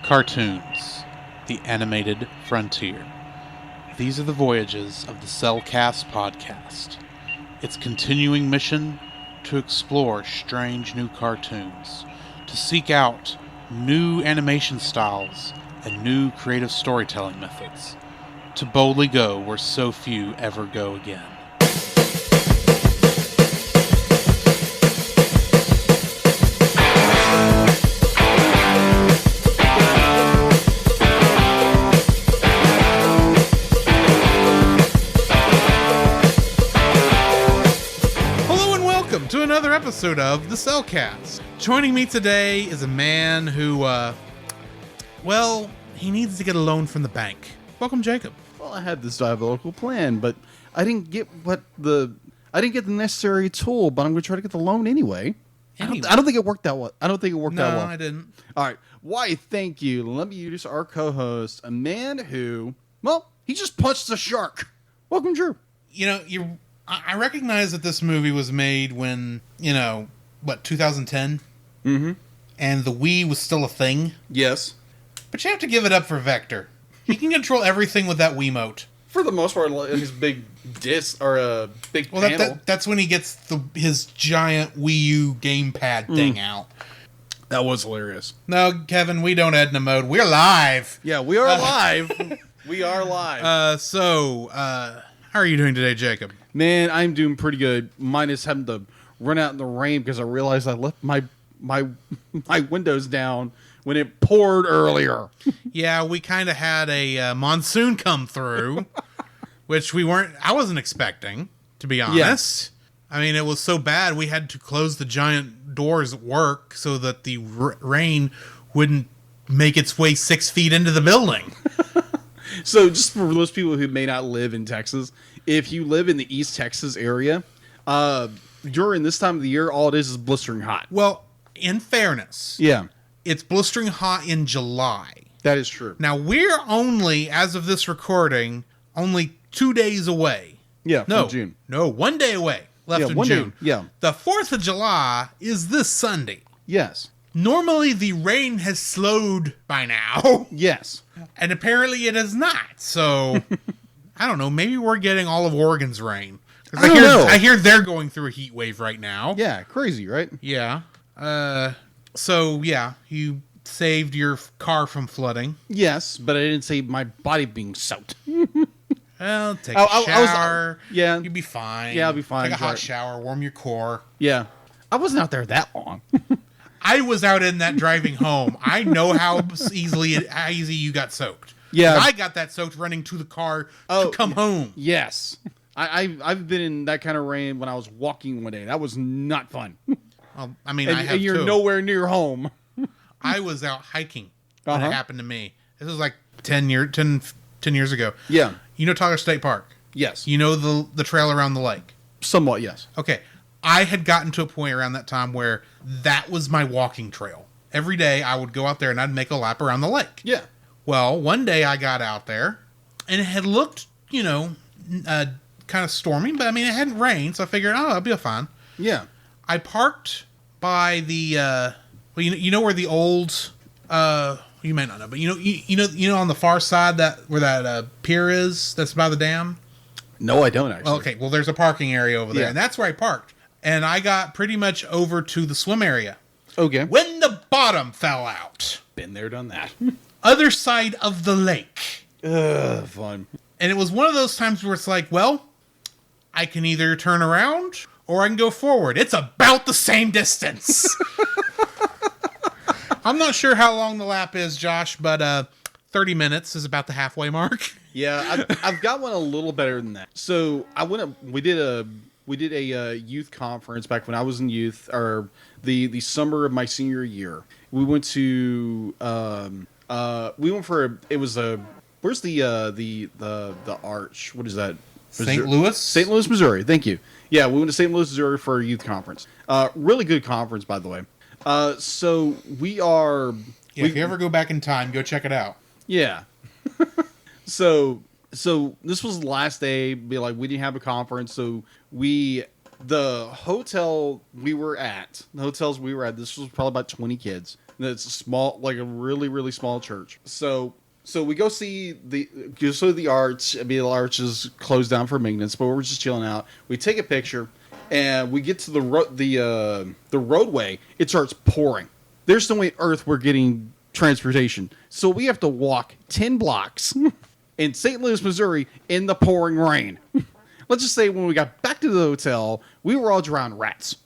Cartoons, the animated frontier. These are the voyages of the Cellcast podcast. Its continuing mission to explore strange new cartoons, to seek out new animation styles and new creative storytelling methods, to boldly go where so few ever go again. To another episode of the Cellcast. Joining me today is a man who, he needs to get a loan from the bank. Welcome, Jacob. Well, I had this diabolical plan, but I didn't get the necessary tool. But I'm going to try to get the loan anyway. I don't think it worked that well. No, I didn't. All right. Why? Thank you. Let me introduce our co-host, a man who, he just punched a shark. Welcome, Drew. I recognize that this movie was made when, 2010? Mm-hmm. And the Wii was still a thing. Yes. But you have to give it up for Vector. He can control everything with that Wiimote. For the most part, his big disc or a big panel. That's when he gets his giant Wii U gamepad thing out. That was hilarious. No, Kevin, we don't Edna mode. We're live. Yeah, we are live. We are live. How are you doing today, Jacob? Man, I'm doing pretty good. Minus having to run out in the rain because I realized I left my windows down when it poured earlier. Yeah, we kind of had a monsoon come through, which I wasn't expecting, to be honest. Yeah. I mean, it was so bad we had to close the giant doors at work so that the rain wouldn't make its way 6 feet into the building. So just for those people who may not live in Texas, if you live in the East Texas area, during this time of the year, all it is blistering hot. Well, in fairness, it's blistering hot in July. That is true. Now, we're only, as of this recording, only 2 days away. Yeah, from June. No, 1 day away left in June. Yeah. The 4th of July is this Sunday. Yes. Normally, the rain has slowed by now. Yes. And apparently it has not. So, I don't know. Maybe we're getting all of Oregon's rain. I hear they're going through a heat wave right now. Yeah, crazy, right? Yeah. You saved your car from flooding. Yes, but I didn't save my body being soaked. Well, take a shower. Yeah. You'll be fine. Yeah, I'll be fine. Take a hot shower, warm your core. Yeah. I wasn't out there that long. I was out in that driving home. I know how easy you got soaked. Yeah. I got that soaked running to the car to come home. Yes. I've been in that kind of rain when I was walking one day. That was not fun. Well, I mean, and you're too. Nowhere near home. I was out hiking when it happened to me. This was like 10 years ago. Yeah. You know Tyler State Park? Yes. You know the trail around the lake? Somewhat, yes. Okay. I had gotten to a point around that time where that was my walking trail. Every day I would go out there and I'd make a lap around the lake. Yeah. Well, one day I got out there and it had looked, kind of stormy, but I mean, it hadn't rained, so I figured, it'll be fine. Yeah. I parked by the, you know where the old, you may not know, but you know on the far side where that pier is that's by the dam? No, I don't actually. Okay, well, there's a parking area over there, and that's where I parked. And I got pretty much over to the swim area. Okay. When the bottom fell out. Been there, done that. Other side of the lake. Ugh, fun. And it was one of those times where it's like, well, I can either turn around or I can go forward. It's about the same distance. I'm not sure how long the lap is, Josh, but 30 minutes is about the halfway mark. Yeah, I've got one a little better than that. So we did a youth conference back when I was in youth, or the summer of my senior year. We went to where's the arch? What is that? St. Louis? St. Louis, Missouri. Thank you. Yeah, we went to St. Louis, Missouri for a youth conference. Really good conference, by the way. So we are. Yeah, if you ever go back in time, go check it out. Yeah. So this was the last day. We didn't have a conference, so the hotels we were at, this was probably about 20 kids. And it's small, like a really, really small church. So we go see the arch. I mean, the arch is closed down for maintenance, but we're just chilling out. We take a picture, and we get to the roadway. It starts pouring. There's no way on earth we're getting transportation, so we have to walk 10 blocks in St. Louis, Missouri, in the pouring rain. Let's just say when we got back to the hotel, we were all drowned rats.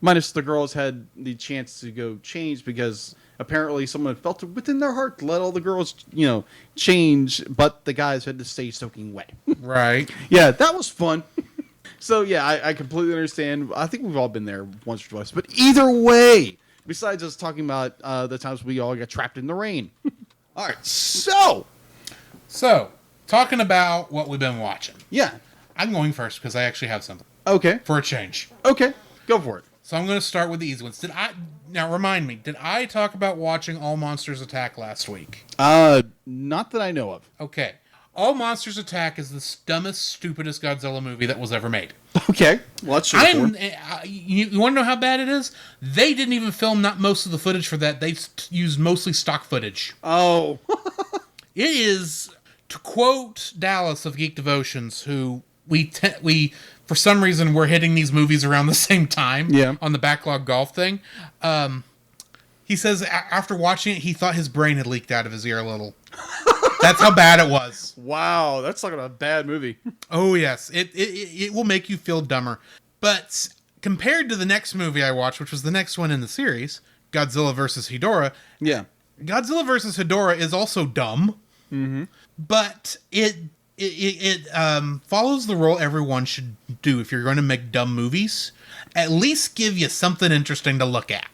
Minus the girls had the chance to go change because apparently someone felt it within their heart to let all the girls, change, but the guys had to stay soaking wet. Right. Yeah, that was fun. So, yeah, I completely understand. I think we've all been there once or twice. But either way, besides us talking about the times we all got trapped in the rain. All right, so, talking about what we've been watching. Yeah. I'm going first because I actually have something. Okay. For a change. Okay, go for it. So I'm going to start with the easy ones. Now remind me, did I talk about watching All Monsters Attack last week? Not that I know of. Okay. All Monsters Attack is the dumbest, stupidest Godzilla movie that was ever made. Okay. Well, that's true. You want to know how bad it is? They didn't even film not most of the footage for that. They used mostly stock footage. Oh. It is, to quote Dallas of Geek Devotions, who we for some reason we're hitting these movies around the same time on the backlog golf thing. He says after watching it, he thought his brain had leaked out of his ear a little. That's how bad it was. Wow, that's like a bad movie. Oh yes, it will make you feel dumber. But compared to the next movie I watched, which was the next one in the series, Godzilla vs. Hedorah. Yeah. Godzilla vs. Hedorah is also dumb. Mm-hmm. But it follows the rule everyone should do if you're going to make dumb movies. At least give you something interesting to look at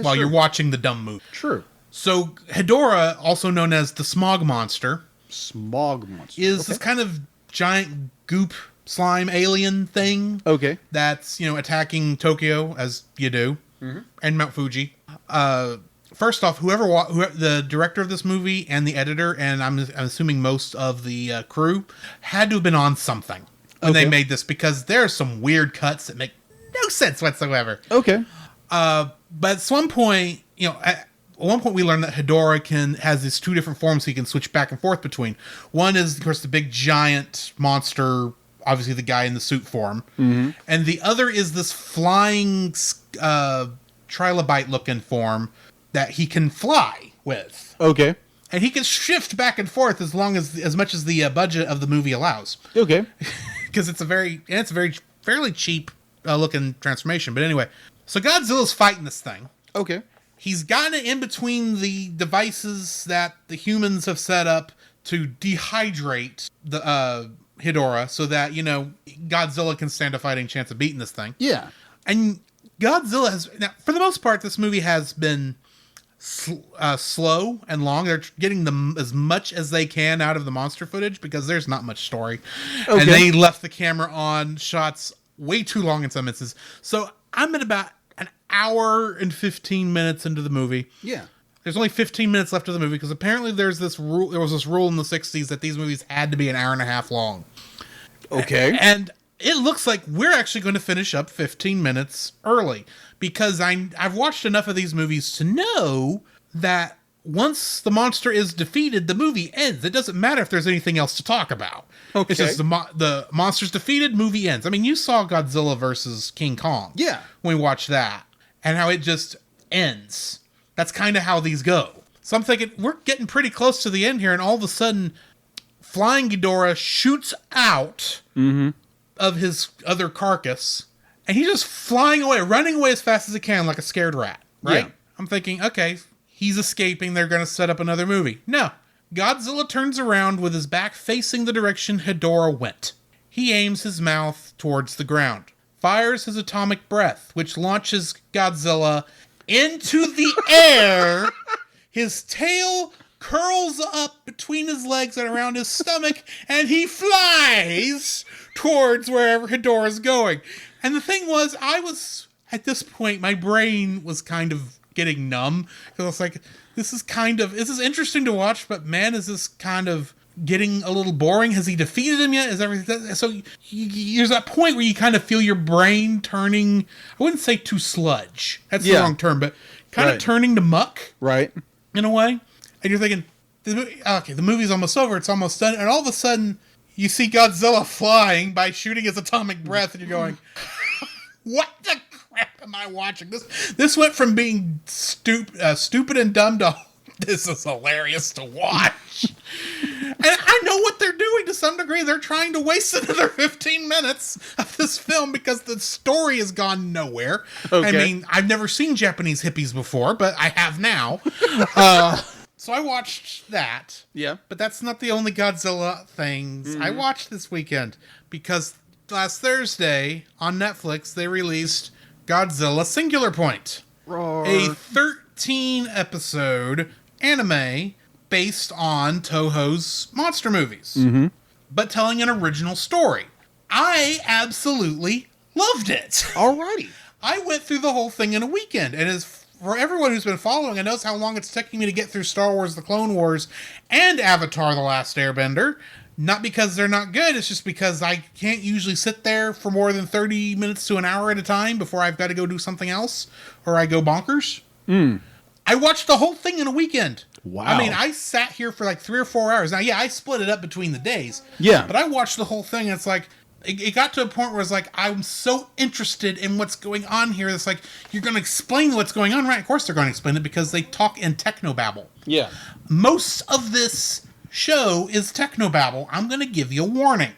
while you're watching the dumb movie. True. So Hedorah, also known as the Smog Monster, is this kind of giant goop slime alien thing. Okay. That's attacking Tokyo as you do, and Mount Fuji. First off, whoever the director of this movie and the editor, and I'm assuming most of the crew, had to have been on something when they made this, because there are some weird cuts that make no sense whatsoever. Okay. But at one point, at one point we learned that Hedorah has these two different forms he can switch back and forth between. One is, of course, the big giant monster, obviously the guy in the suit form, and the other is this flying trilobite-looking form that he can fly with. Okay. And he can shift back and forth as much as the budget of the movie allows. Okay. Because it's a very fairly cheap looking transformation. But anyway, so Godzilla's fighting this thing. Okay. He's gotten it in between the devices that the humans have set up to dehydrate the Hedorah so that, Godzilla can stand a fighting chance of beating this thing. Yeah. And Godzilla has... Now, for the most part, this movie has been slow and long. They're getting as much as they can out of the monster footage because there's not much story. Okay. And they left the camera on shots way too long in some instances. So I'm at about an hour and 15 minutes into the movie. Yeah. There's only 15 minutes left of the movie because apparently there was this rule in the 60s that these movies had to be an hour and a half long. Okay. And it looks like we're actually going to finish up 15 minutes early because I've watched enough of these movies to know that once the monster is defeated, the movie ends. It doesn't matter if there's anything else to talk about. Okay. It's just the monster's defeated, movie ends. I mean, you saw Godzilla versus King Kong. Yeah. When we watched that and how it just ends. That's kind of how these go. So I'm thinking we're getting pretty close to the end here, and all of a sudden, Flying Ghidorah shoots out of his other carcass, and he's just flying away, running away as fast as he can like a scared rat, right? Yeah. I'm thinking, okay, he's escaping. They're going to set up another movie. No. Godzilla turns around with his back facing the direction Hedorah went. He aims his mouth towards the ground, fires his atomic breath, which launches Godzilla into the air. His tail curls up between his legs and around his stomach, and he flies towards wherever Hedorah's going. And the thing was, at this point, my brain was kind of getting numb, because I was like, this is interesting to watch, but man, is this kind of getting a little boring. Has he defeated him yet? Is everything so? There's that point where you kind of feel your brain turning. I wouldn't say to sludge. That's the wrong term, but kind of turning to muck. Right. In a way. And you're thinking, okay, the movie's almost over. It's almost done. And all of a sudden, you see Godzilla flying by shooting his atomic breath. And you're going, what the crap am I watching? This went from being stupid and dumb to, this is hilarious to watch. And I know what they're doing to some degree. They're trying to waste another 15 minutes of this film because the story has gone nowhere. Okay. I mean, I've never seen Japanese hippies before, but I have now. So I watched that. Yeah. But that's not the only Godzilla things I watched this weekend. Because last Thursday on Netflix, they released Godzilla Singular Point. Roar. A 13-episode anime based on Toho's monster movies, but telling an original story. I absolutely loved it. Alrighty. I went through the whole thing in a weekend, and as for everyone who's been following and knows how long it's taking me to get through Star Wars The Clone Wars and Avatar The Last Airbender, not because they're not good, it's just because I can't usually sit there for more than 30 minutes to an hour at a time before I've got to go do something else, or I go bonkers. I watched the whole thing in a weekend. Wow. I mean, I sat here for like 3 or 4 hours. Now, yeah, I split it up between the days. Yeah. But I watched the whole thing, and it's like, it got to a point where it's like, I'm so interested in what's going on here. It's like, you're going to explain what's going on, right? Of course they're going to explain it because they talk in technobabble. Yeah. Most of this show is technobabble. I'm going to give you a warning.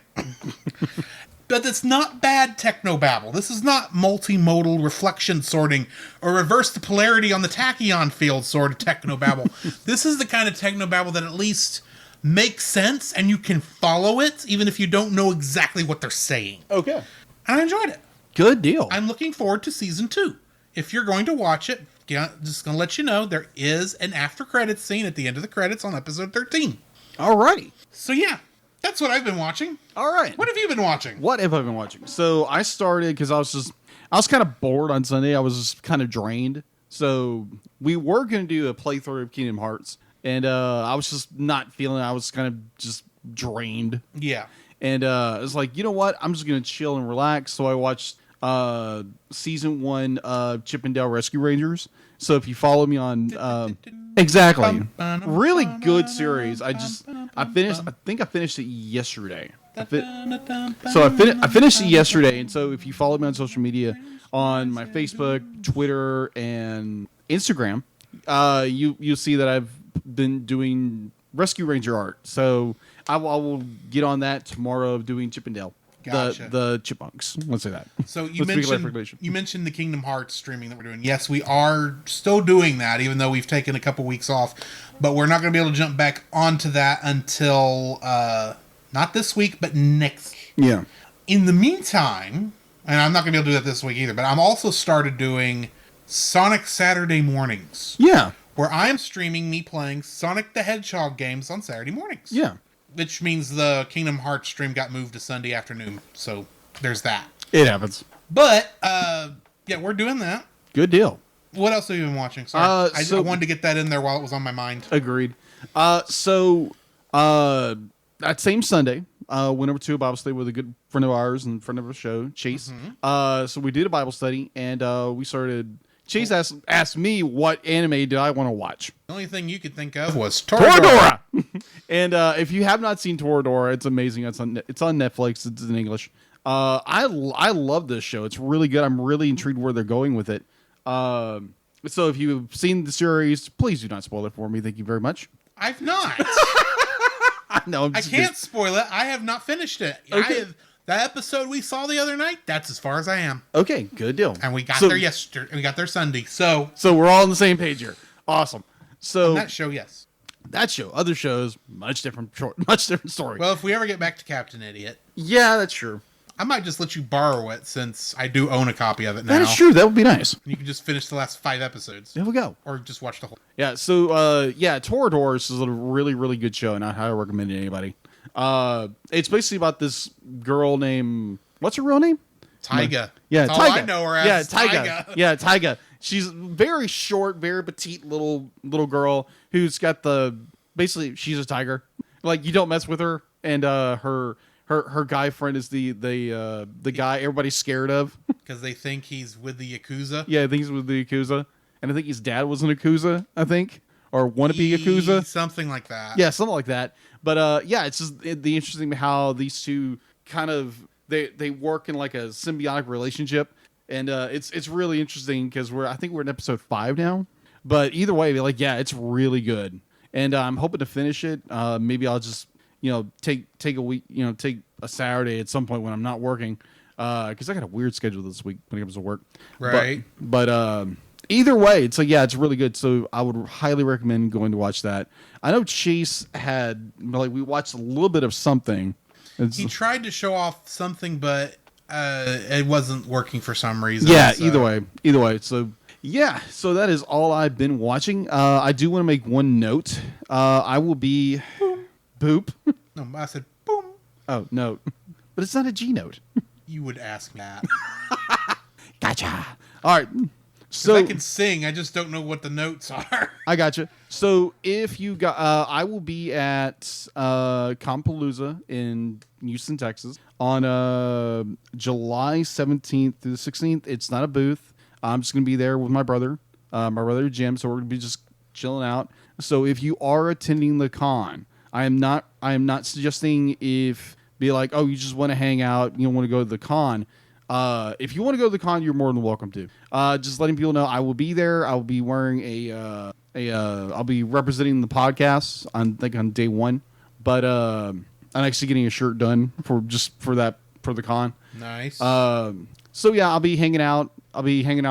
But it's not bad technobabble. This is not multimodal reflection sorting or reverse the polarity on the tachyon field sort of technobabble. This is the kind of technobabble that at least makes sense and you can follow it even if you don't know exactly what they're saying. Okay. And I enjoyed it. Good deal. I'm looking forward to season 2. If you're going to watch it, just going to let you know there is an after credits scene at the end of the credits on episode 13. Alrighty. So yeah, that's what I've been watching. All right. What have you been watching? What have I been watching? So I started because I was kind of bored on Sunday. I was just kind of drained. So we were going to do a playthrough of Kingdom Hearts. And I was just not feeling it. I was kind of just drained. Yeah. And I was like, you know what? I'm just going to chill and relax. So I watched season 1 of Chip and Dale Rescue Rangers. So if you follow me on... exactly. Really good series. I think I finished it yesterday. I finished it yesterday. And so if you follow me on social media, on my Facebook, Twitter, and Instagram, you'll see that I've been doing Rescue Ranger art. So I will get on that tomorrow doing Chip and Dale. Gotcha. The chipmunks. Let's say that. So you mentioned the Kingdom Hearts streaming that we're doing. Yes, we are still doing that, even though we've taken a couple weeks off. But we're not going to be able to jump back onto that until not this week, but next. Yeah. In the meantime, and I'm not going to be able to do that this week either, but I'm also started doing Sonic Saturday mornings. Yeah. Where I am streaming me playing Sonic the Hedgehog games on Saturday mornings. Yeah. Which means the Kingdom Hearts stream got moved to Sunday afternoon. So there's that. It happens. But, yeah, we're doing that. Good deal. What else have you been watching? Sorry. I wanted to get that in there while it was on my mind. Agreed. That same Sunday, went over to a Bible study with a good friend of ours and friend of our show, Chase. Mm-hmm. So we did a Bible study, and we started... Chase asked me what anime did I want to watch. The only thing you could think of was Toradora. And if you have not seen Toradora, it's amazing. It's on Netflix. It's in English. I love this show. It's really good. I'm really intrigued where they're going with it. So if you've seen the series, please do not spoil it for me. Thank you very much. I've not. I know. I can't spoil it. I have not finished it. Okay. That episode we saw the other night, that's as far as I am. Okay, good deal. And we got there yesterday. We got there Sunday. So we're all on the same page here. Awesome. So on that show, yes. That show. Other shows, much different story. Well, if we ever get back to Captain Idiot. Yeah, that's true. I might just let you borrow it since I do own a copy of it now. That is true. That would be nice. You can just finish the last 5 episodes. There we go. Or just watch the whole. Yeah, so, Toradora is a really, really good show, and I highly recommend it to anybody. It's basically about this girl named... What's her real name? Tyga. Yeah, That's Tyga. all I know her as. Yeah, Tyga. Yeah, Tyga. She's very short, very petite little girl who's got basically she's a tiger. Like, you don't mess with her, and her guy friend is the guy everybody's scared of because they think he's with the Yakuza. Yeah, I think he's with the Yakuza. and I think his dad was an Yakuza, I think, or wannabe Yakuza. Something like that. Yeah, something like that. But yeah, it's just the interesting how these two kind of they work in like a symbiotic relationship, and it's really interesting because I think we're in episode 5 now. But either way, like, yeah, it's really good, and I'm hoping to finish it. Maybe I'll just take a week, take a Saturday at some point when I'm not working, because I got a weird schedule this week when it comes to work. Right. But either way, it's like, yeah, it's really good. So I would highly recommend going to watch that. I know Chase we watched a little bit of something. He tried to show off something, but it wasn't working for some reason. Yeah, so. Either way. So yeah, so that is all I've been watching. I do want to make one note. I will be boop. No, I said boom. Oh, note. But it's not a G note. You would ask that. Gotcha. All right. So I can sing, I just don't know what the notes are. I gotcha. So if you got, I will be at Compalooza in Houston, Texas, on July 17th through the 16th. It's not a booth. I'm just gonna be there with my brother Jim. So we're gonna be just chilling out. So if you are attending the con, I am not suggesting be like, oh, you just want to hang out, you don't want to go to the con. If you want to go to the con, you're more than welcome to. Just letting people know I will be there. I will be wearing I'll be representing the podcast on day 1, but I'm actually getting a shirt done for the con. Nice. So yeah, I'll be hanging out.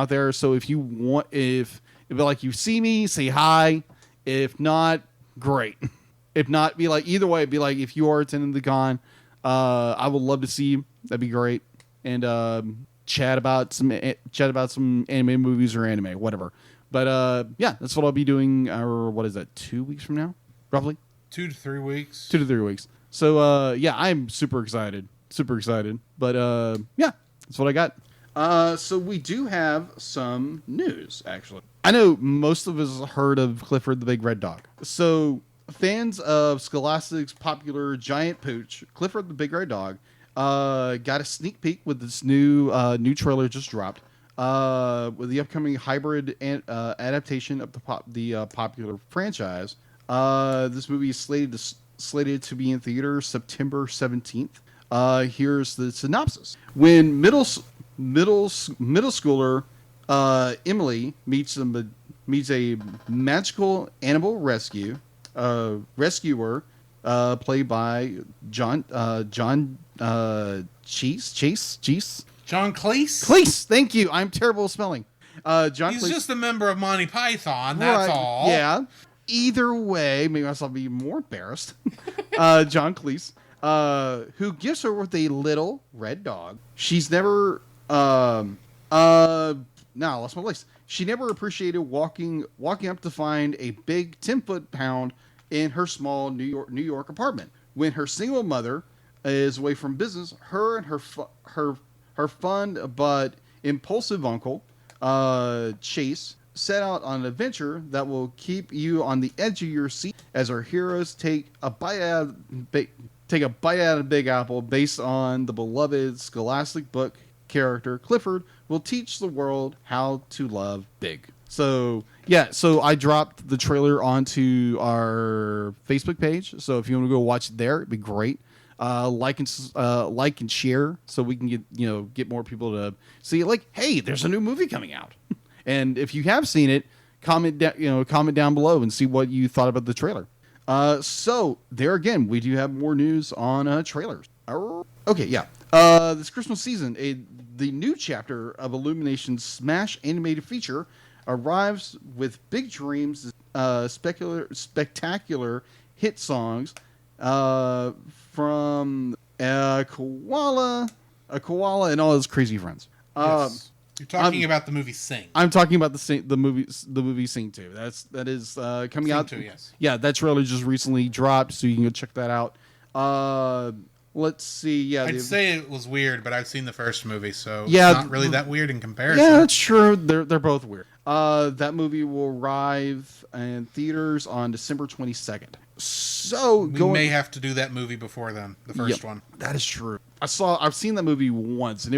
There. So if you want, if like you see me, say hi. If not, great. If not, be like, either way, be like, if you are attending the con, I would love to see you. That'd be great. And chat about some anime movies or anime, whatever. But yeah, that's what I'll be doing. Or what is that? 2 weeks from now, roughly. 2 to 3 weeks. 2 to 3 weeks. So yeah, I'm super excited. But yeah, that's what I got. So we do have some news, actually. I know most of us heard of Clifford the Big Red Dog. So fans of Scholastic's popular giant pooch, Clifford the Big Red Dog, got a sneak peek with this new trailer just dropped, with the upcoming hybrid adaptation of the popular franchise. This movie is slated to be in theaters September 17th. Here's the synopsis. When middle schooler Emily meets a magical animal rescuer played by John Cleese. John Cleese? Cleese, thank you. I'm terrible at spelling. John He's Cleese. just a member of Monty Python, that's all. Yeah. Either way, maybe I'll be more embarrassed. John Cleese, who gifts her with a little red dog. She's never now I lost my place. She never appreciated walking up to find a big 10-foot-pound in her small New York apartment. When her single mother is away from business, her and her fun but impulsive uncle, Chase, set out on an adventure that will keep you on the edge of your seat as our heroes take a bite out of the Big Apple based on the beloved Scholastic book. Character Clifford will teach the world how to love big. So yeah, so I dropped the trailer onto our Facebook page. So if you want to go watch it there, it'd be great. Like and share so we can get more people to see it. Like, hey, there's a new movie coming out, and if you have seen it, comment down below and see what you thought about the trailer. So there again, we do have more news on trailers. Okay, yeah. This Christmas season, the new chapter of Illumination's smash animated feature arrives with big dreams, spectacular hit songs from a koala, and all his crazy friends. Yes. You're talking about the movie Sing. I'm talking about the movie Sing 2. That is coming out. Sing 2, yes. Yeah, that trailer just recently dropped, so you can go check that out. Let's see. Yeah, I'd say it was weird, but I've seen the first movie, so yeah, it's not really that weird in comparison. Yeah, that's true. They're both weird. That movie will arrive in theaters on December 22nd. So we may have to do that movie before then, the first one. That is true. I've seen that movie once, and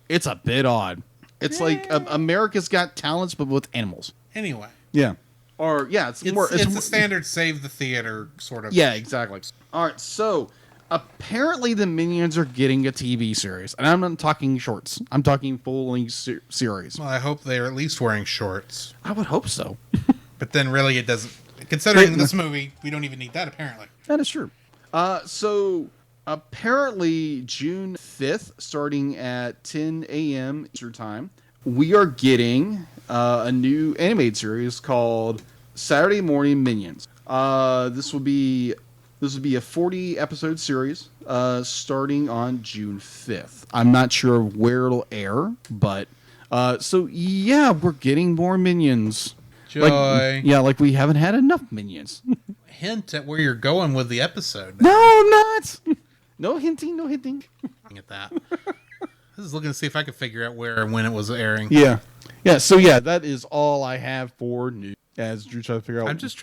it's a bit odd. It's like America's Got Talents, but with animals. Anyway. Yeah. Or, yeah, it's more... It's a standard save the theater sort of... Yeah, exactly. All right, so apparently the Minions are getting a TV series. And I'm not talking shorts. I'm talking full-length series. Well, I hope they're at least wearing shorts. I would hope so. But then really it doesn't... Considering this movie, we don't even need that, apparently. That is true. So apparently June 5th, starting at 10 a.m. Eastern Time, we are getting a new animated series called Saturday Morning Minions. This will be a 40 episode series starting on June 5th. I'm not sure where it'll air, but so yeah, we're getting more Minions. Joy. Like we haven't had enough Minions. Hint at where you're going with the episode. No, I'm not. No hinting, no hinting. At that. I was looking to see if I could figure out where and when it was airing. Yeah. So yeah, that is all I have for news. As Drew tries to figure out. I'm just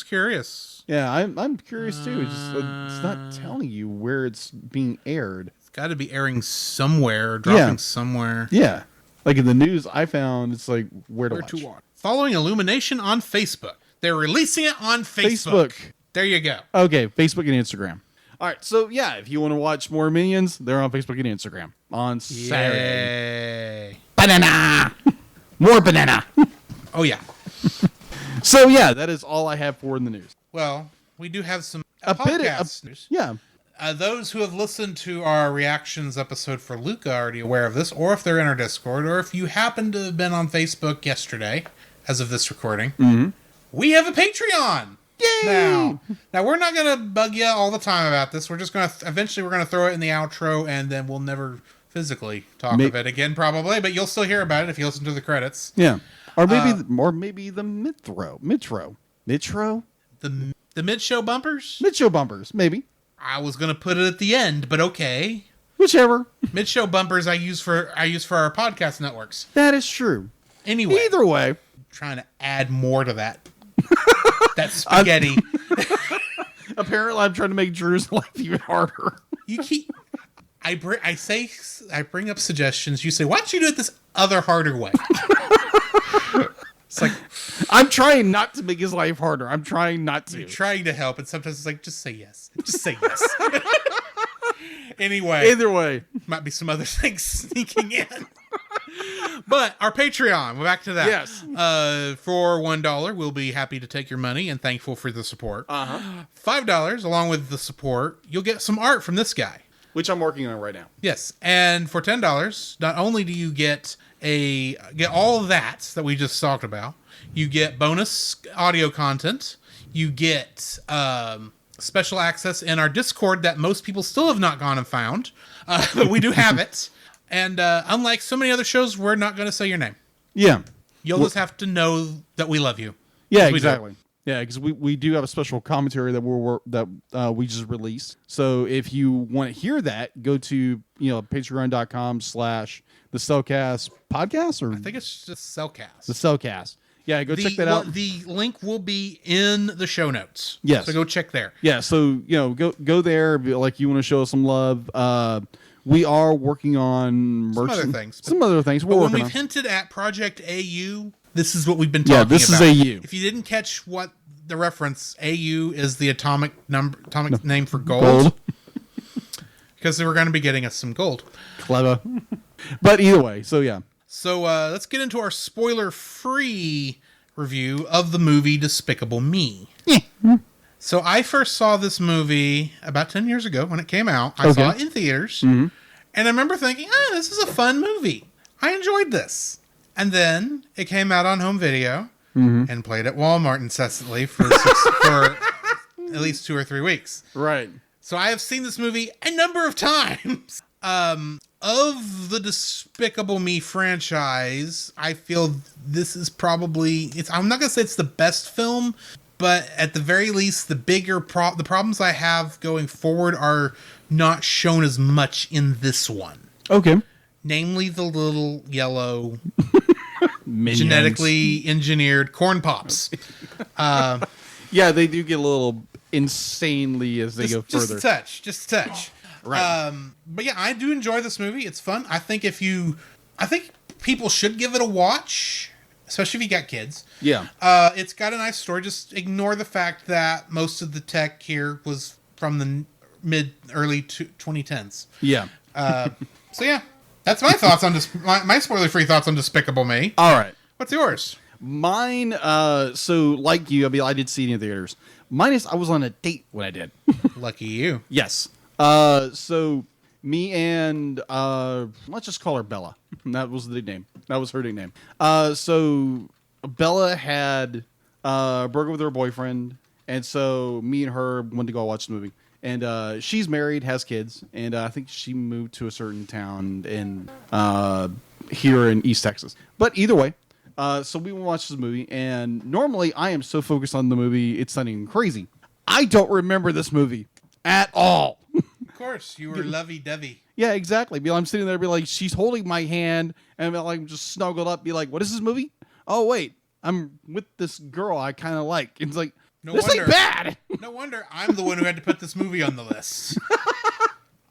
curious. Yeah, I'm curious too. It's not telling you where it's being aired. It's got to be airing somewhere, dropping somewhere. Yeah, like in the news I found, it's like where to watch. Following Illumination on Facebook. They're releasing it on Facebook. There you go. Okay, Facebook and Instagram. All right, so yeah, if you want to watch more Minions, they're on Facebook and Instagram on Saturday. Yay. Banana! More banana! Oh, yeah. So yeah, that is all I have for in the news. Well, we do have some podcasts. Yeah. Those who have listened to our reactions episode for Luca are already aware of this, or if they're in our Discord, or if you happen to have been on Facebook yesterday, as of this recording, we have a Patreon! Yay! Now we're not going to bug you all the time about this. We're just going to, eventually we're going to throw it in the outro, and then we'll never physically talk of it again, probably, but you'll still hear about it if you listen to the credits. Yeah. Or maybe the mid-throw. The mid-show bumpers? Mid-show bumpers, maybe. I was going to put it at the end, but okay. Whichever. Mid-show bumpers I use for our podcast networks. That is true. Anyway. Either way. I'm trying to add more to that. That spaghetti. Apparently I'm trying to make Drew's life even harder. You keep... I bring up suggestions. You say, why don't you do it this other harder way? It's like, I'm trying not to make his life harder. I'm trying not to. You're trying to help, and sometimes it's like, just say yes. Just say yes. Anyway. Either way. Might be some other things sneaking in. But our Patreon, we're back to that. Yes. For $1, we'll be happy to take your money and thankful for the support. $5, along with the support, you'll get some art from this guy. Which I'm working on right now. Yes. And for $10, not only do you get all of that we just talked about, you get bonus audio content, you get special access in our Discord that most people still have not gone and found, but we do have it. And unlike so many other shows, we're not going to say your name. Yeah. You'll just have to know that we love you. Yeah, exactly. Yeah, because we do have a special commentary that we just released. So if you want to hear that, go to patreon.com/the Cellcast podcast, or I think it's just Cellcast. The Cellcast. Yeah, go check that out. The link will be in the show notes. Yes. So go check there. Yeah, so go there. Like you want to show us some love. We are working on some other things. Some other things. But when we've hinted at Project AU, this is what we've been talking about. Yeah, this is AU. If you didn't catch what the reference, AU is the atomic name for gold. Because they were going to be getting us some gold. Clever. But either way, so yeah. So let's get into our spoiler-free review of the movie Despicable Me. Yeah. So I first saw this movie about 10 years ago when it came out. I saw it in theaters. And I remember thinking, this is a fun movie. I enjoyed this. And then it came out on home video and played at Walmart incessantly for at least 2 or 3 weeks. Right. So I have seen this movie a number of times. Of the Despicable Me franchise, I feel this is probably... I'm not going to say it's the best film, but at the very least, the problems I have going forward are not shown as much in this one. Okay. Namely, the little yellow... Minions. Genetically engineered corn pops. Yeah, they do get a little insanely as they go further. Just a touch. Right. But yeah, I do enjoy this movie. It's fun. I think people should give it a watch. especially if you got kids. Yeah. It's got a nice story. Just ignore the fact that most of the tech here was from the early 2010s. Yeah. So yeah, that's my thoughts on my spoiler-free thoughts on Despicable Me. All right. What's yours? Mine, so like you, I did see it in theaters. Mine is I was on a date when I did. Lucky you. Yes. So me and let's just call her Bella. That was the nickname. That was her nickname. So Bella had broken with her boyfriend, and so me and her went to go watch the movie. And she's married, has kids, and I think she moved to a certain town in here in East Texas. But either way, so we watched this movie, and normally I am so focused on the movie, it's not even crazy. I don't remember this movie at all. Of course, you were lovey-dovey. Yeah, exactly. I'm sitting there, be like, she's holding my hand, and I'm just snuggled up, be like, what is this movie? Oh, wait, I'm with this girl I kind of like. It's like, this ain't bad. No wonder I'm the one who had to put this movie on the list.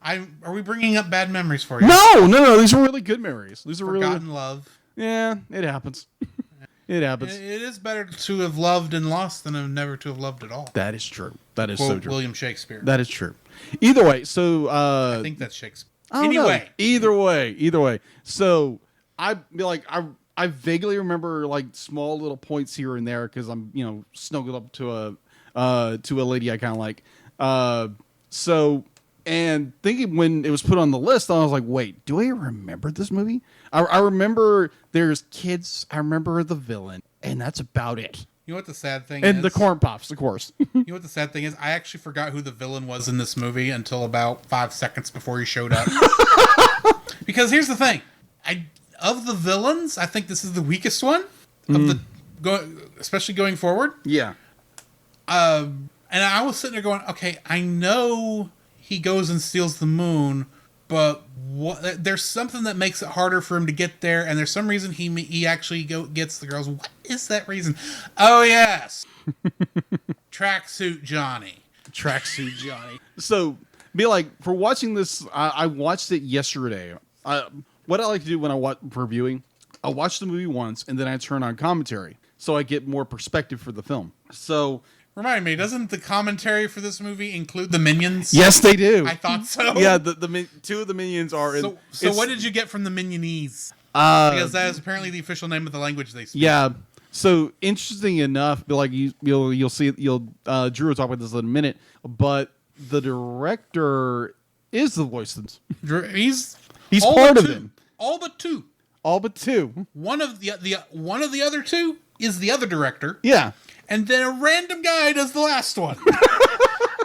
Are we bringing up bad memories for you? No. These are really good memories. These are Forgotten really love. Yeah, it happens. It happens. It is better to have loved and lost than never to have loved at all. That is true. That is Quote so true. William Shakespeare. That is true. Either way, so I think that's Shakespeare. Anyway, either way. So I vaguely remember like small little points here and there because I'm snuggled up to a lady I kind of like. So and thinking when it was put on the list, I was like, wait, do I remember this movie? I remember there's kids. I remember the villain, and that's about it. You know what the sad thing is? And the corn pops, of course. You know what the sad thing is? I actually forgot who the villain was in this movie until about 5 seconds before he showed up. Because here's the thing. Of the villains, I think this is the weakest one. Especially going forward. Yeah. And I was sitting there going, okay, I know he goes and steals the moon, but there's something that makes it harder for him to get there, and there's some reason he actually gets the girls. What is that reason? Oh, yes. Tracksuit Johnny. So, for watching this, I watched it yesterday. What I like to do when I watch reviewing, I watch the movie once, and then I turn on commentary, so I get more perspective for the film. So... Remind me, doesn't the commentary for this movie include the Minions? Yes, they do. I thought so. Yeah, the two of the Minions are in... So what did you get from the Minionese? Because that is apparently the official name of the language they speak. Yeah. So interesting enough, you'll see Drew will talk about this in a minute, but the director is the voice of them. He's part of them. All but two. All but two. One of the other two is the other director. Yeah. And then a random guy does the last one.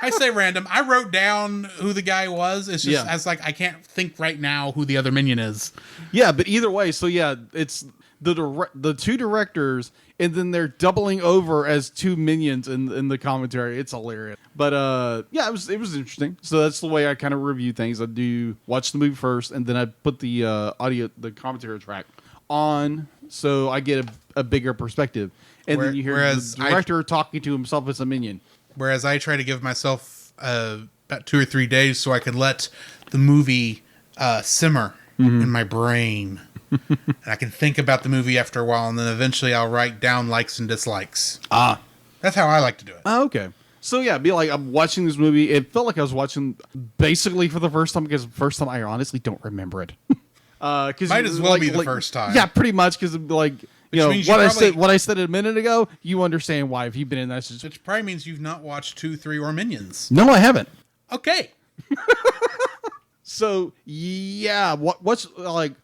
I say random. I wrote down who the guy was. It's just I can't think right now who the other minion is. Yeah, but either way, so yeah, it's the two directors, and then they're doubling over as two minions in the commentary. It's hilarious. But yeah, it was interesting. So that's the way I kind of review things. I do watch the movie first, and then I put the the commentary track on, so I get a bigger perspective. And then you hear the director talking to himself as a minion. Whereas I try to give myself about 2 or 3 days so I could let the movie simmer in my brain. And I can think about the movie after a while, and then eventually I'll write down likes and dislikes. That's how I like to do it. Okay. So yeah, I'm watching this movie. It felt like I was watching basically for the first time, because the first time I honestly don't remember it. Might as well be the first time. Yeah, pretty much, because what I said a minute ago, you understand why if you've been in that situation. Which probably means you've not watched 2, 3, or Minions. No, I haven't. Okay. So yeah, what's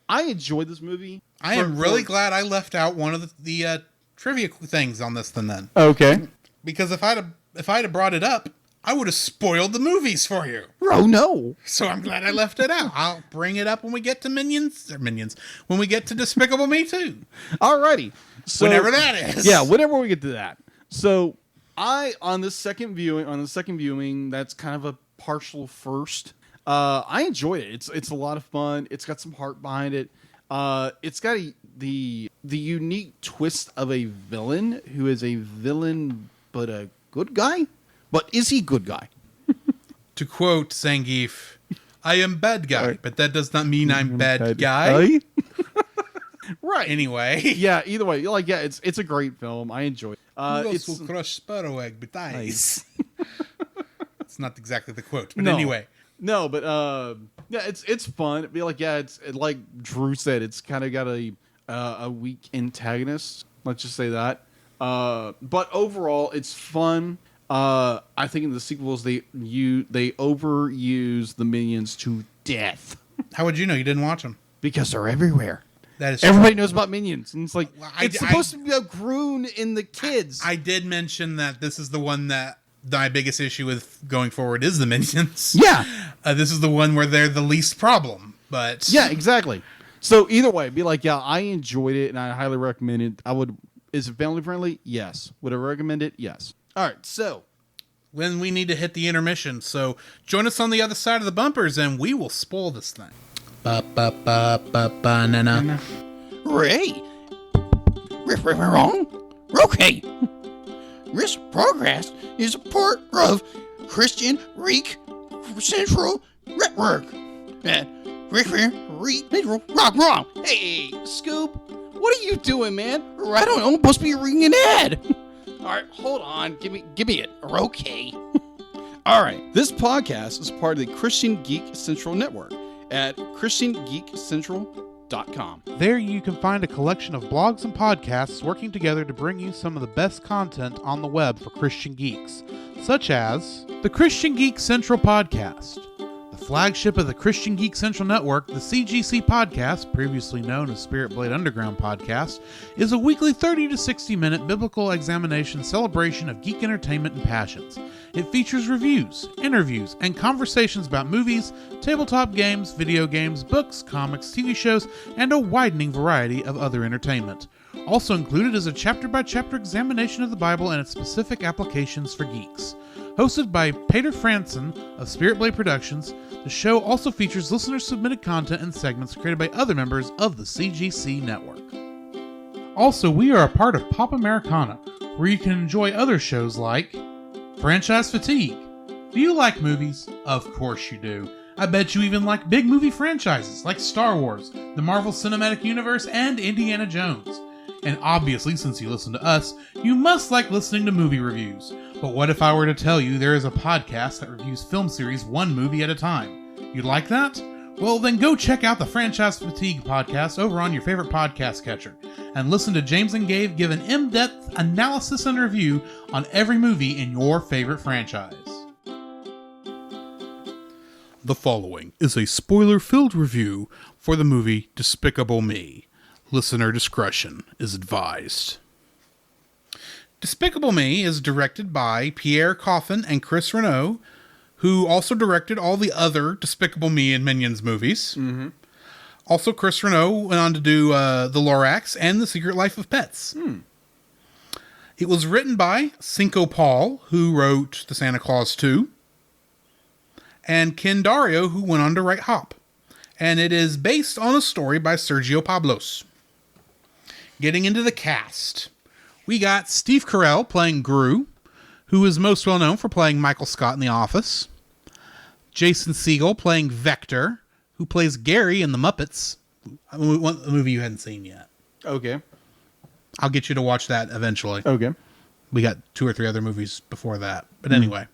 I enjoyed this movie. I am really glad I left out one of the trivia things on this then. Okay. Because if I'd have brought it up, I would have spoiled the movies for you. Oh no! So I'm glad I left it out. I'll bring it up when we get to Minions. When we get to Despicable Me 2. Alrighty. So, whenever that is. Yeah, whenever we get to that. So on the second viewing, that's kind of a partial first. I enjoyed it. It's a lot of fun. It's got some heart behind it. It's got the unique twist of a villain who is a villain but a good guy. But is he good guy? To quote Zangief, I am bad guy, but that does not mean I'm bad guy. Right. Anyway. Yeah, either way, like, yeah, it's a great film. I enjoy it. It's It's will crush sparrow egg, but nice. It's not exactly the quote, but No. anyway. No, but yeah, it's fun. It'd be like, yeah, like Drew said, it's kind of got a weak antagonist. Let's just say that. But overall, it's fun. I think in the sequels they overuse the minions to death How would you know? You didn't watch them. because they're everywhere. That is Everybody knows about minions, and it's like Well, it's supposed to be a Groon in the kids. I did mention that this is the one that my biggest issue with going forward is the minions. Yeah. This is the one where they're the least problem, but Yeah, exactly. So either way, be like, yeah, I enjoyed it and I highly recommend it. Is it family friendly? Yes. Would I recommend it? Yes. All right. So when we need to hit the intermission, so join us on the other side of the bumpers and we will spoil this thing. Ba-ba-ba-ba-ba-na-na. Ray. Wrong. Okay. This progress is a part of Christian Geek Central Network. And wrong. Hey, Scoop, what are you doing, man? I don't know. I'm supposed to be reading an ad. All right, hold on. Give me it. Okay. all right. This podcast is part of the Christian Geek Central Network at ChristianGeekCentral.com. There you can find a collection of blogs and podcasts working together to bring you some of the best content on the web for Christian geeks, such as the Christian Geek Central Podcast. The flagship of the Christian Geek Central Network, the CGC Podcast, previously known as Spirit Blade Underground Podcast, is a weekly 30 to 60 minute biblical examination celebration of geek entertainment and passions. It features reviews, interviews, and conversations about movies, tabletop games, video games, books, comics, TV shows, and a widening variety of other entertainment. Also included is a chapter-by-chapter examination of the Bible and its specific applications for geeks. Hosted by Peter Franson of Spirit Blade Productions, the show also features listener-submitted content and segments created by other members of the CGC network. Also, we are a part of Pop Americana, where you can enjoy other shows like Franchise Fatigue. Do you like movies? Of course you do. I bet you even like big movie franchises like Star Wars, the Marvel Cinematic Universe, and Indiana Jones. And obviously, since you listen to us, you must like listening to movie reviews. But what if I were to tell you there is a podcast that reviews film series one movie at a time? You'd like that? Well, then go check out the Franchise Fatigue podcast over on your favorite podcast catcher and listen to James and Gabe give an in-depth analysis and review on every movie in your favorite franchise. The following is a spoiler-filled review for the movie Despicable Me. Listener discretion is advised. Despicable Me is directed by Pierre Coffin and Chris Renaud, who also directed all the other Despicable Me and Minions movies. Mm-hmm. Also, Chris Renaud went on to do The Lorax and The Secret Life of Pets. It was written by Cinco Paul, who wrote The Santa Claus 2, and Ken Dario, who went on to write Hop. And it is based on a story by Sergio Pablos. Getting into the cast, we got Steve Carell playing Gru, who is most well known for playing Michael Scott in The Office. Jason Segel playing Vector, who plays Gary in The Muppets, a movie you hadn't seen yet. Okay. I'll get you to watch that eventually. Okay. We got 2 or 3 other movies before that. But anyway.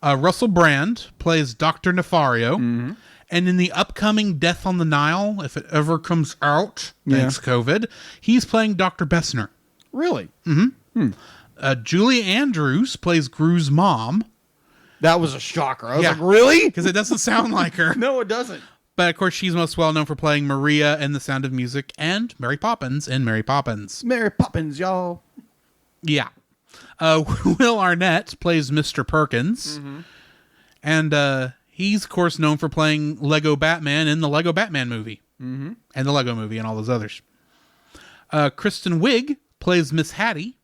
Russell Brand plays Dr. Nefario. Mm-hmm. And in the upcoming Death on the Nile, if it ever comes out, thanks COVID, he's playing Dr. Bessner. Really? Mm-hmm. Julie Andrews plays Gru's mom. That was a shocker. I was like, really? Because it doesn't sound like her. No, it doesn't. But of course, she's most well known for playing Maria in The Sound of Music and Mary Poppins in Mary Poppins. Mary Poppins, y'all. Yeah. Will Arnett plays Mr. Perkins. Mm-hmm. And he's, of course, known for playing Lego Batman in the Lego Batman movie. Mm-hmm. And the Lego movie and all those others. Kristen Wiig plays Miss Hattie.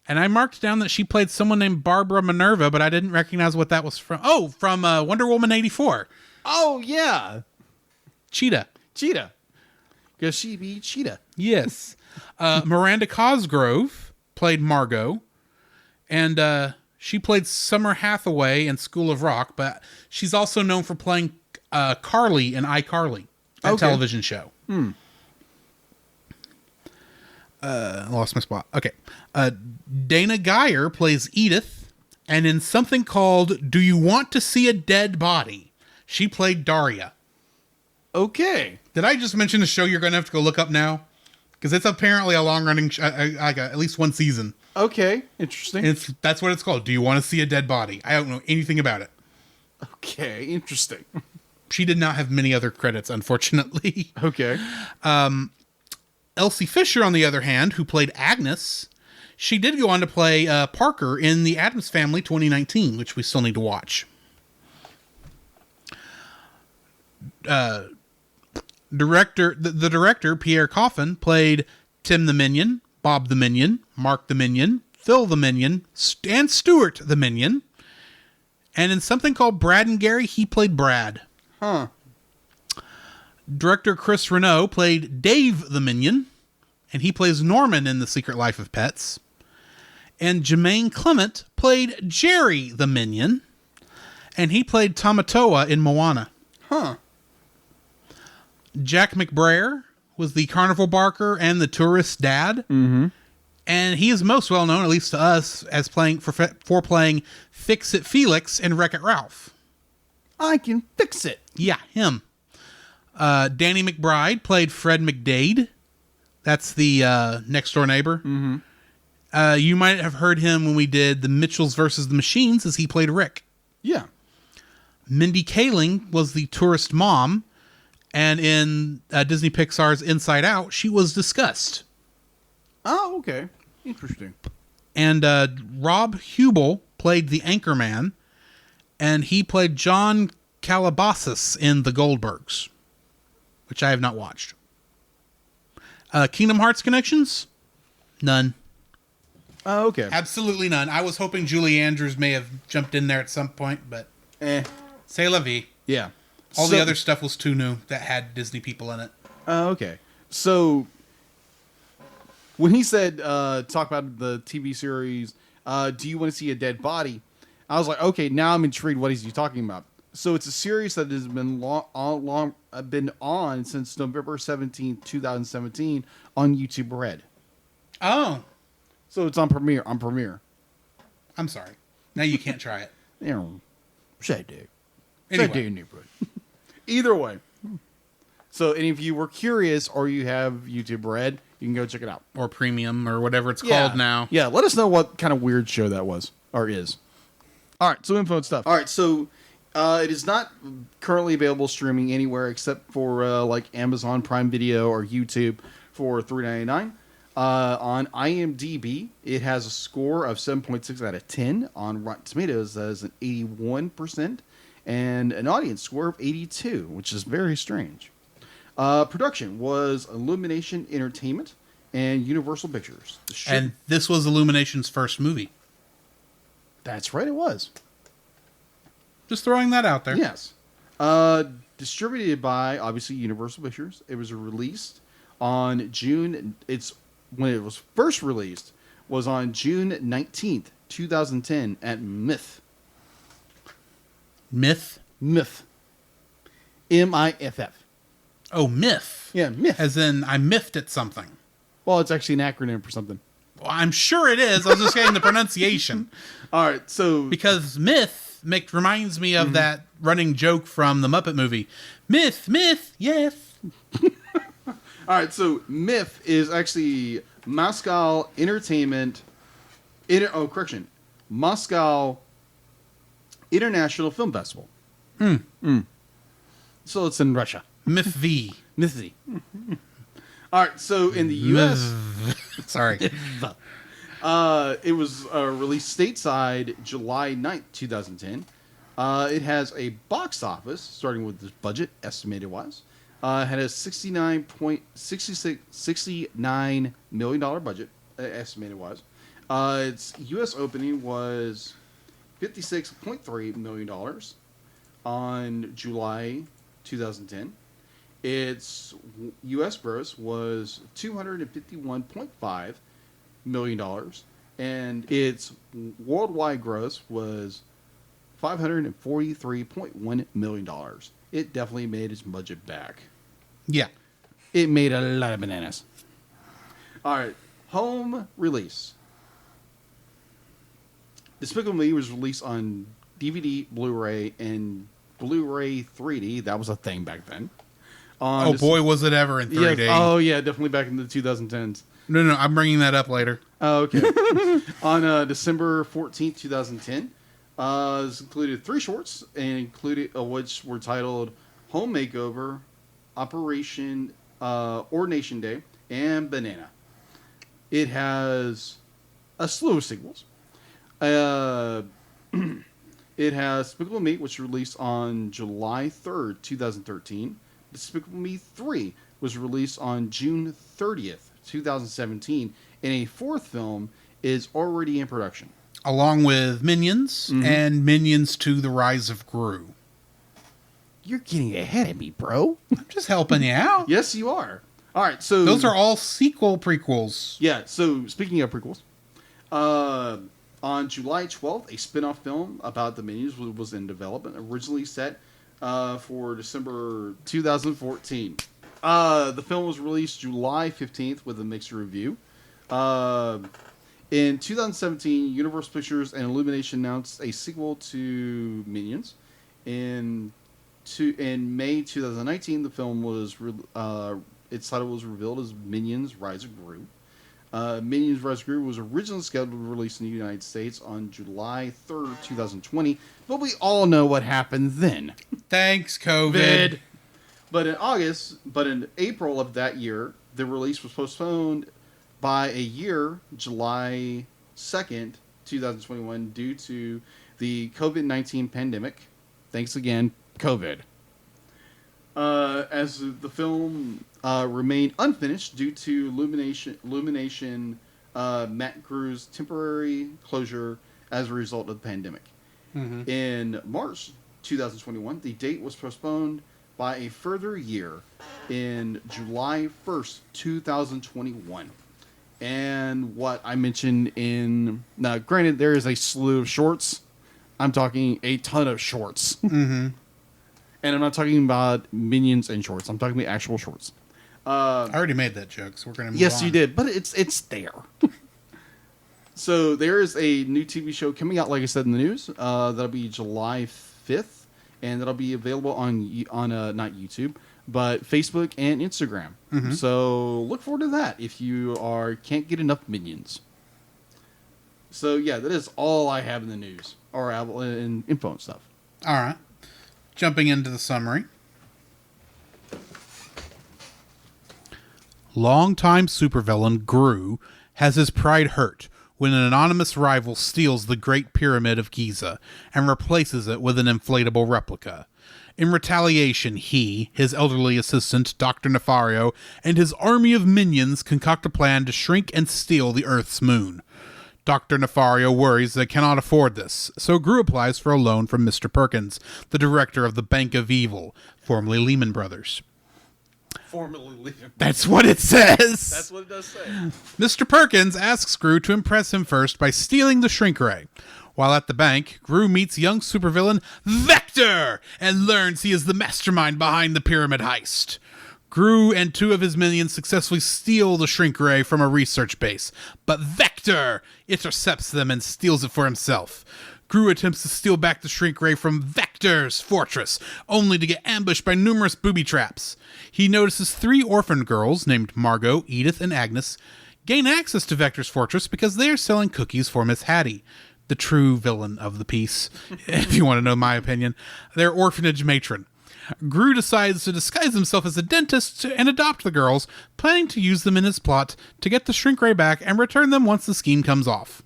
And I marked down that she played someone named Barbara Minerva, but I didn't recognize what that was from. Oh, from Wonder Woman 84. Oh, yeah. Cheetah. Because she be Cheetah. Yes. Miranda Cosgrove played Margot. And she played Summer Hathaway in School of Rock, but she's also known for playing Carly in iCarly. That Okay. television show. I lost my spot. Okay. Dana Geyer plays Edith, and in something called Do You Want to See a Dead Body, she played Daria. Okay. Did I just mention the show you're going to have to go look up now? Because it's apparently a long-running, at least one season. Okay. Interesting. That's what it's called. Do You Want to See a Dead Body? I don't know anything about it. Okay. Interesting. She did not have many other credits, unfortunately. Okay. Elsie Fisher, on the other hand, who played Agnes, she did go on to play Parker in The Addams Family 2019, which we still need to watch. The director, Pierre Coffin, played Tim the Minion, Bob the Minion, Mark the Minion, Phil the Minion, and Stuart the Minion. And in something called Brad and Gary, he played Brad. Huh. Director Chris Renault played Dave the Minion, and he plays Norman in The Secret Life of Pets. And Jermaine Clement played Jerry the Minion, and he played Tamatoa in Moana. Huh. Jack McBrayer was the carnival barker and the tourist dad. Mm-hmm. And he is most well known, at least to us, as playing for playing Fix-It Felix in Wreck-It Ralph. I can fix it. Yeah, him. Danny McBride played Fred McDade. That's the next door neighbor. Mm-hmm. You might have heard him when we did The Mitchells versus the Machines, as he played Rick. Yeah. Mindy Kaling was the tourist mom, and in Disney Pixar's Inside Out, she was Disgust. Oh, okay. Interesting. And Rob Hubel played the Anchorman, and he played John Calabasas in The Goldbergs, which I have not watched. Kingdom Hearts connections? None. Oh, okay. Absolutely none. I was hoping Julie Andrews may have jumped in there at some point, but c'est la vie. Yeah. All the other stuff was too new that had Disney people in it. Oh, okay. So when he said talk about the TV series, do you want to see a dead body? I was like, okay, now I'm intrigued. What is he talking about? So it's a series that has been been on since November 17th, 2017 on YouTube Red. Oh. So it's on Premiere. I'm sorry. Now you can't try it. You know, say do. Anyway. Say do, either way. So any of you were curious or you have YouTube Red, you can go check it out. Or Premium or whatever it's called now. Yeah, let us know what kind of weird show that was or is. All right, so info and stuff. All right, so it is not currently available streaming anywhere except for like Amazon Prime Video or YouTube for $3.99. On IMDb, it has a score of 7.6 out of 10. On Rotten Tomatoes, that is an 81%. And an audience score of 82, which is very strange. Production was Illumination Entertainment and Universal Pictures. And this was Illumination's first movie. That's right, it was. Just throwing that out there. Yes. Distributed by, obviously, Universal Pictures. It was released on when it was first released was on June 19th, 2010 at Myth. Myth? Myth. M-I-F-F. Oh, Myth. Yeah, Myth. As in, I miffed at something. Well, it's actually an acronym for something. Well, I'm sure it is. I was just getting the pronunciation. All right, so... Because myth reminds me of that running joke from the Muppet movie. Myth, yes. All right, so Myth is actually Moscow Entertainment... Moscow International Film Festival. So it's in Russia. Myth V. Myth V. All right, so in the U.S. Sorry. It was released stateside July 9th, 2010. It has a box office, starting with the budget, estimated wise. Had a $69 million budget, estimated wise. Its U.S. opening was $56.3 million on July 2010. Its U.S. gross was $251.5 million, and its worldwide gross was $543.1 million. It definitely made its budget back. Yeah. It made a lot of bananas. All right, home release. Despicable Me was released on DVD, Blu-ray, and Blu-ray 3D. That was a thing back then. Oh, boy, was it ever in 3D. Yes. Oh, yeah, definitely back in the 2010s. No, I'm bringing that up later. Oh, okay. On December 14th, 2010, this included 3 shorts, and which were titled Home Makeover, Operation Ordination Day, and Banana. It has a slew of sequels. It has Despicable Me, which was released on July 3rd, 2013. Despicable Me 3 was released on June 30th, 2017. And a 4th film is already in production. Along with Minions and Minions 2: The Rise of Gru. You're getting ahead of me, bro. I'm just helping you out. Yes, you are. All right, so... Those are all sequel prequels. Yeah, so speaking of prequels, on July 12th, a spin-off film about the Minions was in development, originally set for December 2014. The film was released July 15th with a mixed review. In 2017, Universal Pictures and Illumination announced a sequel to Minions. In May 2019, the film was its title was revealed as Minions: Rise of Gru. Minions: Rise of Gru was originally scheduled to release in the United States on July 3rd, 2020, but we all know what happened then. Thanks, COVID. But in April of that year, the release was postponed by a year, July 2nd, 2021, due to the COVID-19 pandemic. Thanks again, COVID. As the film remained unfinished due to Illumination Matt Gru's temporary closure as a result of the pandemic. In March 2021, the date was postponed by a further year in July 1st, 2021. And what I mentioned now, granted, there is a slew of shorts. I'm talking a ton of shorts. And I'm not talking about Minions and shorts. I'm talking about actual shorts. I already made that joke, so we're going to move on. Yes, you did, but it's there. So there is a new TV show coming out, like I said in the news. That'll be July 5th, and that'll be available on not YouTube, but Facebook and Instagram. So look forward to that if you can't get enough Minions. So yeah, that is all I have in the news or in info and stuff. All right. Jumping into the summary. Longtime supervillain Gru has his pride hurt when an anonymous rival steals the Great Pyramid of Giza and replaces it with an inflatable replica. In retaliation, he, his elderly assistant, Dr. Nefario, and his army of minions concoct a plan to shrink and steal the Earth's moon. Dr. Nefario worries they cannot afford this, so Gru applies for a loan from Mr. Perkins, the director of the Bank of Evil, formerly Lehman Brothers. Formerly Lehman. That's what it says! That's what it does say. Mr. Perkins asks Gru to impress him first by stealing the shrink ray. While at the bank, Gru meets young supervillain Vector and learns he is the mastermind behind the pyramid heist. Gru and 2 of his minions successfully steal the shrink ray from a research base, but Vector intercepts them and steals it for himself. Gru attempts to steal back the shrink ray from Vector's fortress, only to get ambushed by numerous booby traps. He notices 3 orphan girls named Margot, Edith, and Agnes gain access to Vector's fortress because they are selling cookies for Miss Hattie, the true villain of the piece, if you want to know my opinion, their orphanage matron. Gru decides to disguise himself as a dentist and adopt the girls, planning to use them in his plot to get the shrink ray back and return them once the scheme comes off.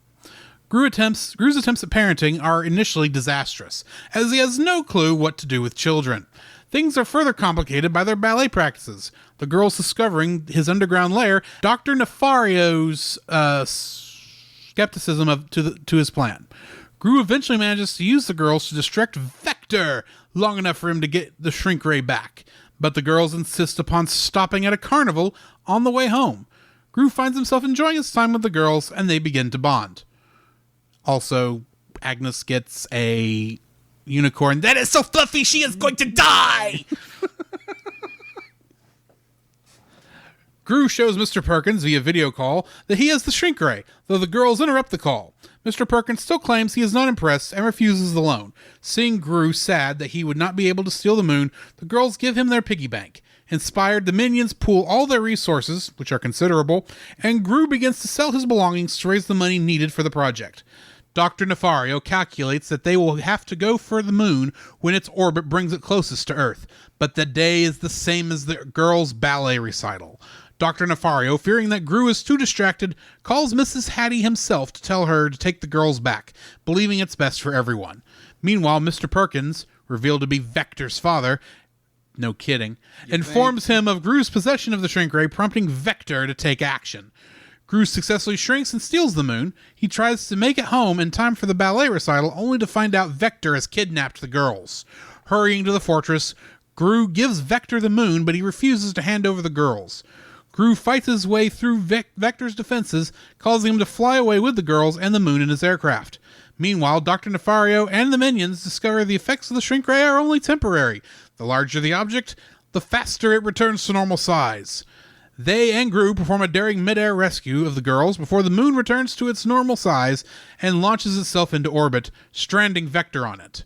Gru's attempts at parenting are initially disastrous, as he has no clue what to do with children. Things are further complicated by their ballet practices. The girls discovering his underground lair, Dr. Nefario's skepticism to his plan. Gru eventually manages to use the girls to distract Vector long enough for him to get the shrink ray back, but the girls insist upon stopping at a carnival on the way home. Gru finds himself enjoying his time with the girls, and they begin to bond. Also, Agnes gets a unicorn that is so fluffy she is going to die! Gru shows Mr. Perkins via video call that he has the shrink ray, though the girls interrupt the call. Mr. Perkins still claims he is not impressed and refuses the loan. Seeing Gru sad that he would not be able to steal the moon, the girls give him their piggy bank. Inspired, the minions pool all their resources, which are considerable, and Gru begins to sell his belongings to raise the money needed for the project. Dr. Nefario calculates that they will have to go for the moon when its orbit brings it closest to Earth, but the day is the same as the girls' ballet recital. Dr. Nefario, fearing that Gru is too distracted, calls Mrs. Hattie himself to tell her to take the girls back, believing it's best for everyone. Meanwhile, Mr. Perkins, revealed to be Vector's father, no kidding, informs him of Gru's possession of the shrink ray, prompting Vector to take action. Gru successfully shrinks and steals the moon. He tries to make it home in time for the ballet recital, only to find out Vector has kidnapped the girls. Hurrying to the fortress, Gru gives Vector the moon, but he refuses to hand over the girls. Gru fights his way through Vector's defenses, causing him to fly away with the girls and the moon in his aircraft. Meanwhile, Dr. Nefario and the minions discover the effects of the shrink ray are only temporary. The larger the object, the faster it returns to normal size. They and Gru perform a daring mid-air rescue of the girls before the moon returns to its normal size and launches itself into orbit, stranding Vector on it.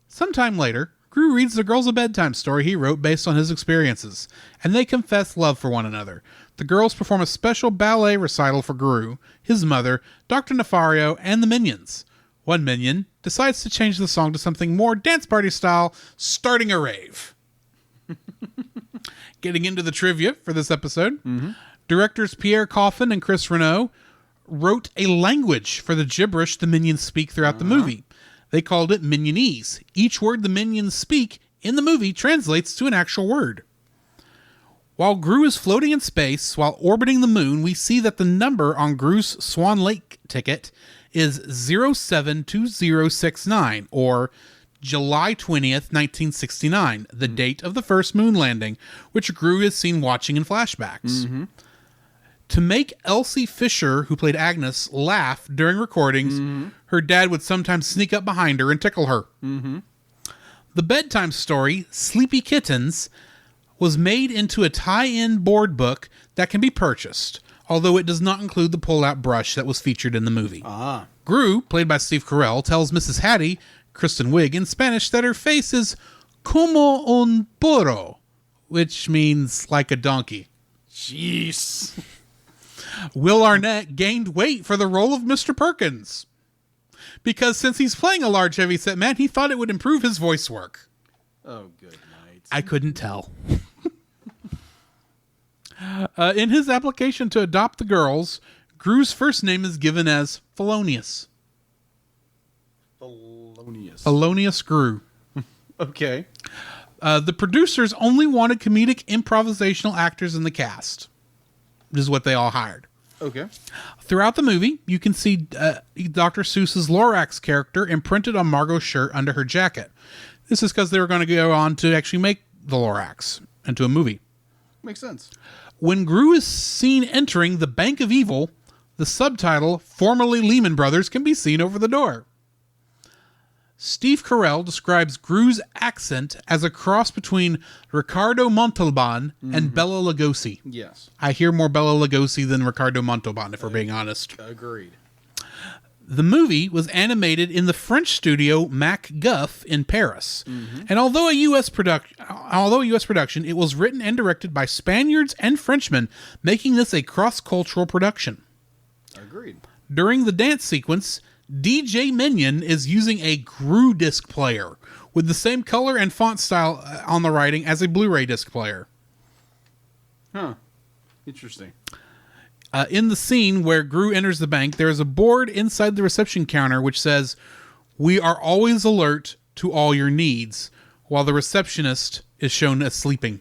Sometime later, Gru reads the girls a bedtime story he wrote based on his experiences, and they confess love for one another. The girls perform a special ballet recital for Gru, his mother, Dr. Nefario, and the minions. One minion decides to change the song to something more dance party style, starting a rave. Getting into the trivia for this episode, directors Pierre Coffin and Chris Renaud wrote a language for the gibberish the minions speak throughout the movie. They called it Minionese. Each word the minions speak in the movie translates to an actual word. While Gru is floating in space while orbiting the moon, we see that the number on Gru's Swan Lake ticket is 072069, or July 20th, 1969, the date of the first moon landing, which Gru is seen watching in flashbacks. To make Elsie Fisher, who played Agnes, laugh during recordings, her dad would sometimes sneak up behind her and tickle her. The bedtime story, Sleepy Kittens, was made into a tie-in board book that can be purchased, although it does not include the pull-out brush that was featured in the movie. Gru, played by Steve Carell, tells Mrs. Hattie, Kristen Wiig, in Spanish that her face is como un burro, which means like a donkey. Jeez. Will Arnett gained weight for the role of Mr. Perkins, because since he's playing a large heavyset man, he thought it would improve his voice work. Oh, good night. I couldn't tell. In his application to adopt the girls, Gru's first name is given as Felonious. Felonious Gru. Okay. The producers only wanted comedic improvisational actors in the cast. This is what they all hired. Okay. Throughout the movie, you can see Dr. Seuss's Lorax character imprinted on Margot's shirt under her jacket. This is because they were going to go on to actually make the Lorax into a movie. Makes sense. When Gru is seen entering the Bank of Evil, the subtitle, formerly Lehman Brothers, can be seen over the door. Steve Carell describes Gru's accent as a cross between Ricardo Montalban and Bela Lugosi. Yes. I hear more Bela Lugosi than Ricardo Montalban, if we're being honest. Agreed. The movie was animated in the French studio MacGuff in Paris. And although a U.S. production, it was written and directed by Spaniards and Frenchmen, making this a cross-cultural production. Agreed. During the dance sequence, DJ Minion is using a Gru disc player with the same color and font style on the writing as a Blu-ray disc player. Huh. Interesting. In the scene where Gru enters the bank, there is a board inside the reception counter which says, "We are always alert to all your needs," while the receptionist is shown as sleeping.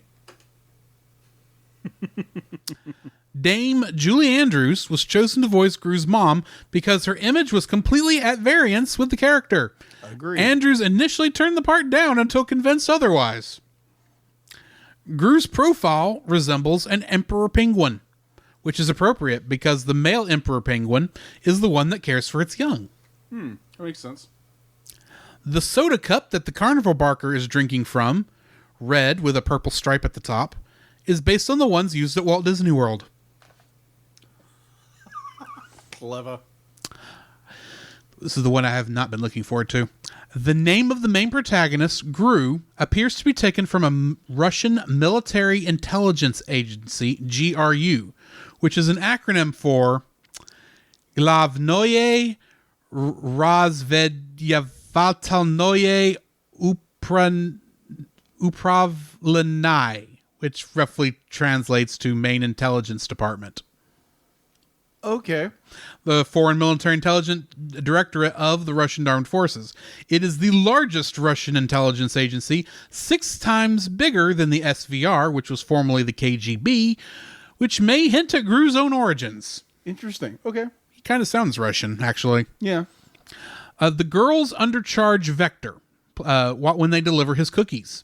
Dame Julie Andrews was chosen to voice Gru's mom because her image was completely at variance with the character. Agreed. Andrews initially turned the part down until convinced otherwise. Gru's profile resembles an emperor penguin, which is appropriate because the male emperor penguin is the one that cares for its young. That makes sense. The soda cup that the carnival barker is drinking from, red with a purple stripe at the top, is based on the ones used at Walt Disney World. Clever. This is the one I have not been looking forward to. The name of the main protagonist, Gru, appears to be taken from a Russian military intelligence agency, GRU, which is an acronym for Glavnoye Razvedyevatalnoye Upravlennai, which roughly translates to Main Intelligence Department. Okay. The Foreign Military Intelligence Directorate of the Russian Armed Forces. It is the largest Russian intelligence agency, 6 times bigger than the SVR, which was formerly the KGB, which may hint at Gru's own origins. Interesting. Okay. He kind of sounds Russian, actually. Yeah. The girls undercharge Vector when they deliver his cookies.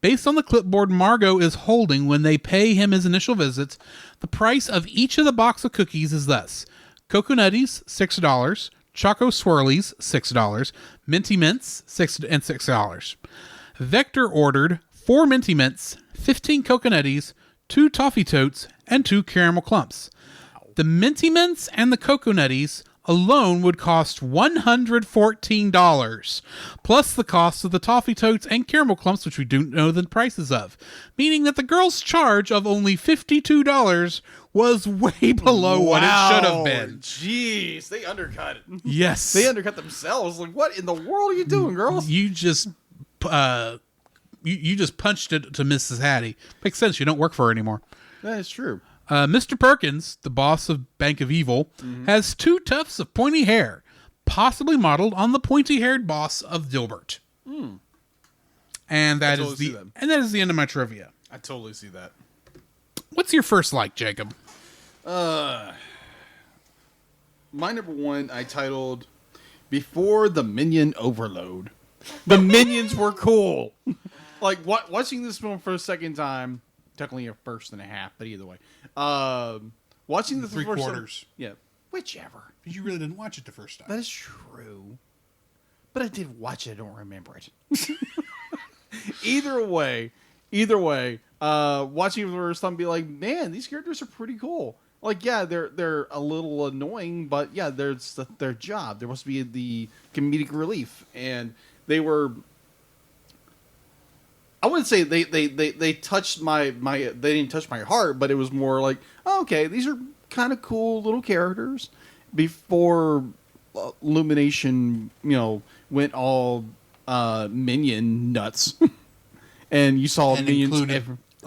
Based on the clipboard Margot is holding when they pay him his initial visit, the price of each of the box of cookies is thus: Cocoa Nutties, $6, Choco Swirlies, $6, Minty Mints, $6. Vector ordered 4 Minty Mints, 15 Cocoa Nutties, 2 Toffee Totes, and 2 Caramel Clumps. The Minty Mints and the Cocoa Nutties alone would cost $114, plus the cost of the Toffee Totes and Caramel Clumps, which we don't know the prices of, meaning that the girl's charge of only $52 was way below what it should have been. Jeez, they undercut it. Yes. They undercut themselves. Like, what in the world are you doing, girls? You just you just punched it to Mrs. Hattie. Makes sense. You don't work for her anymore. That is true. Mr. Perkins, the boss of Bank of Evil, has 2 tufts of pointy hair, possibly modeled on the pointy-haired boss of Dilbert. And that is the end of my trivia. I totally see that. What's your first like, Jacob? My number 1 I titled Before the Minion Overload. The minions were cool. Like, watching this film for a second time, technically a first and a half, but either way. Watching the 3/4. Yeah, whichever. Because you really didn't watch it the first time. That is true. But I did watch it. I don't remember it. Either way, watching it for the first time, be like, man, these characters are pretty cool. Like, yeah, they're a little annoying, but yeah, there's their job. There must be the comedic relief, and they were. I wouldn't say they touched they didn't touch my heart, but it was more like, oh, okay, these are kind of cool little characters. Before Illumination, went all minion nuts, and you saw minions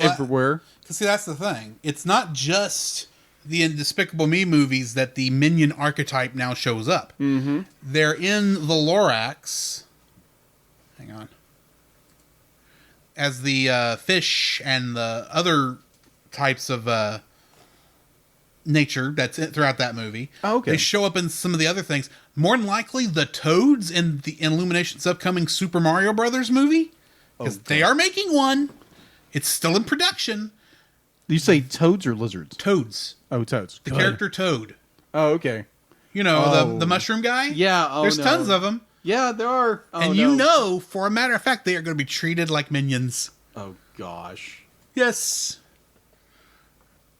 everywhere. See, that's the thing. It's not just the Despicable Me movies that the minion archetype now shows up. Mm-hmm. They're in the Lorax. Hang on. As the fish and the other types of nature that's throughout that movie. Oh, okay. They show up in some of the other things. More than likely, the Toads in the Illumination's upcoming Super Mario Brothers movie. Because they are making one. It's still in production. Do you say toads or lizards? Toads. Oh, toads. The character Toad. Oh, okay. The mushroom guy? Yeah. There's tons of them. Yeah, there are. And for a matter of fact, they are going to be treated like minions. Oh, gosh. Yes.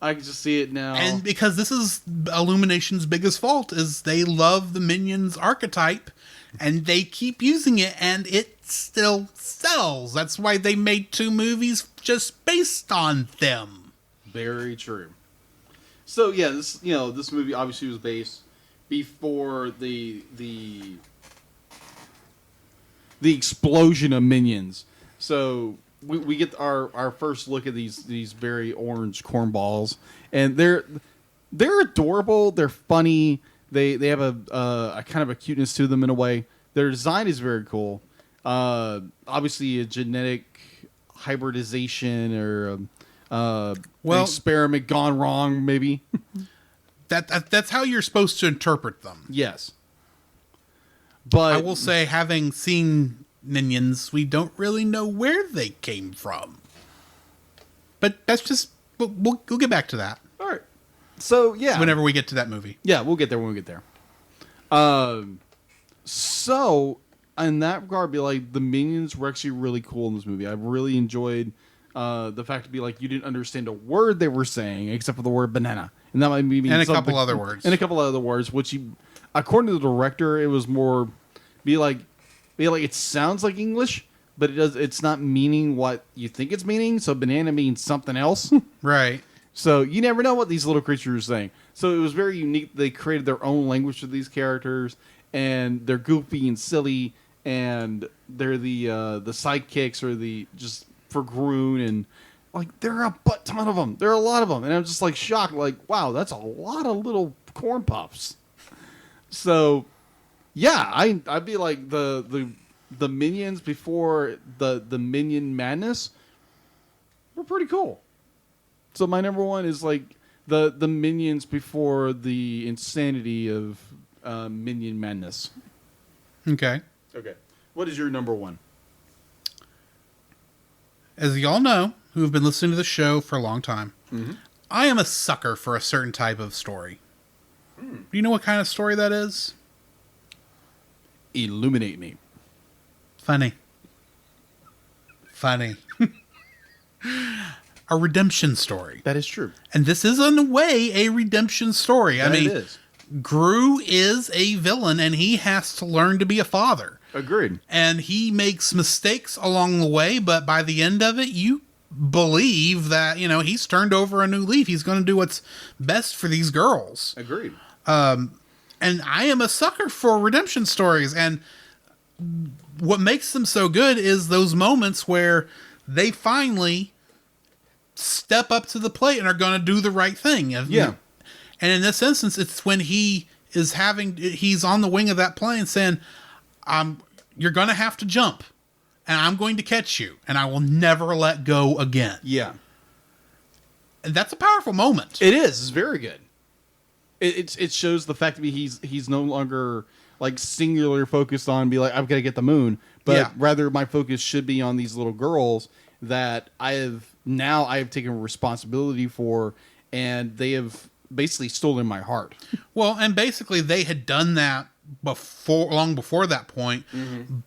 I can just see it now. And because this is Illumination's biggest fault, is they love the minions archetype, and they keep using it, and it still sells. That's why they made 2 movies just based on them. Very true. So yeah, this movie obviously was based before the explosion of minions. So we get our first look at these very orange cornballs, and they're adorable. They're funny. They have a kind of a cuteness to them in a way. Their design is very cool. Obviously a genetic hybridization or an experiment gone wrong, maybe. That's how you're supposed to interpret them. Yes. But I will say, having seen Minions, we don't really know where they came from. But that's just we'll get back to that. All right. So yeah, whenever we get to that movie. Yeah, we'll get there when we get there. So in that regard, be like the Minions were actually really cool in this movie. I really enjoyed the fact to be like you didn't understand a word they were saying except for the word banana, and that might be And a couple other words. and a couple other words, which according to the director, it was more be like it sounds like English, but it's not meaning what you think it's meaning. So banana means something else. Right. So you never know what these little creatures are saying. So it was very unique. They created their own language for these characters, and they're goofy and silly, and they're the sidekicks or the just for Groon, and like there are a butt ton of them. There are a lot of them, and I'm just like shocked. Like, wow, that's a lot of little corn puffs. So yeah, I'd be like the minions before the minion madness were pretty cool. So my number one is like the minions before the insanity of minion madness. Okay. Okay. What is your number one? As y'all know, who have been listening to the show for a long time, I am a sucker for a certain type of story. Do you know what kind of story that is? Illuminate me. Funny. A redemption story. That is true. And this is, in a way, a redemption story. I mean, it is. Gru is a villain, and he has to learn to be a father. Agreed. And he makes mistakes along the way, but by the end of it, you believe that, you know, he's turned over a new leaf. He's going to do what's best for these girls. Agreed. And I am a sucker for redemption stories. And what makes them so good is those moments where they finally step up to the plate and are going to do the right thing. Yeah. And in this instance, it's when he's on the wing of that plane saying, you're going to have to jump and I'm going to catch you and I will never let go again. Yeah. And that's a powerful moment. It is. It's very good. It shows the fact that he's no longer like singular focused on be like, I've got to get the moon, but rather my focus should be on these little girls that I have taken responsibility for, and they have basically stolen my heart. Well, and basically they had done that long before that point,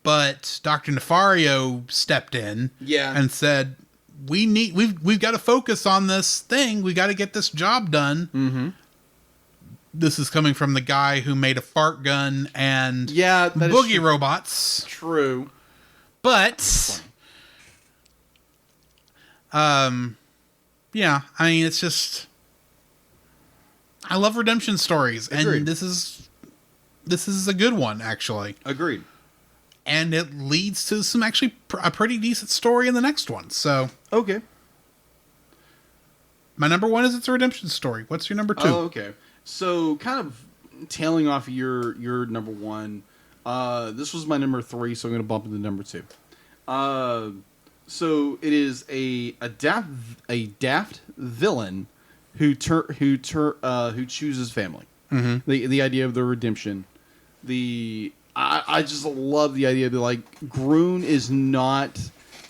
but Dr. Nefario stepped in and said, we've got to focus on this thing. We got to get this job done. Mm-hmm. This is coming from the guy who made a fart gun and boogie robots. True. But yeah, I mean, it's just, I love redemption stories. Agreed. And this is a good one, actually. Agreed. And it leads to some actually a pretty decent story in the next one. So okay, my number one is it's a redemption story. What's your number two? Oh, okay. So kind of tailing off your number one. This was my number three, so I'm going to bump into number two. So it is a daft villain who chooses family. Mm-hmm. The idea of the redemption. I just love the idea that like Groon is not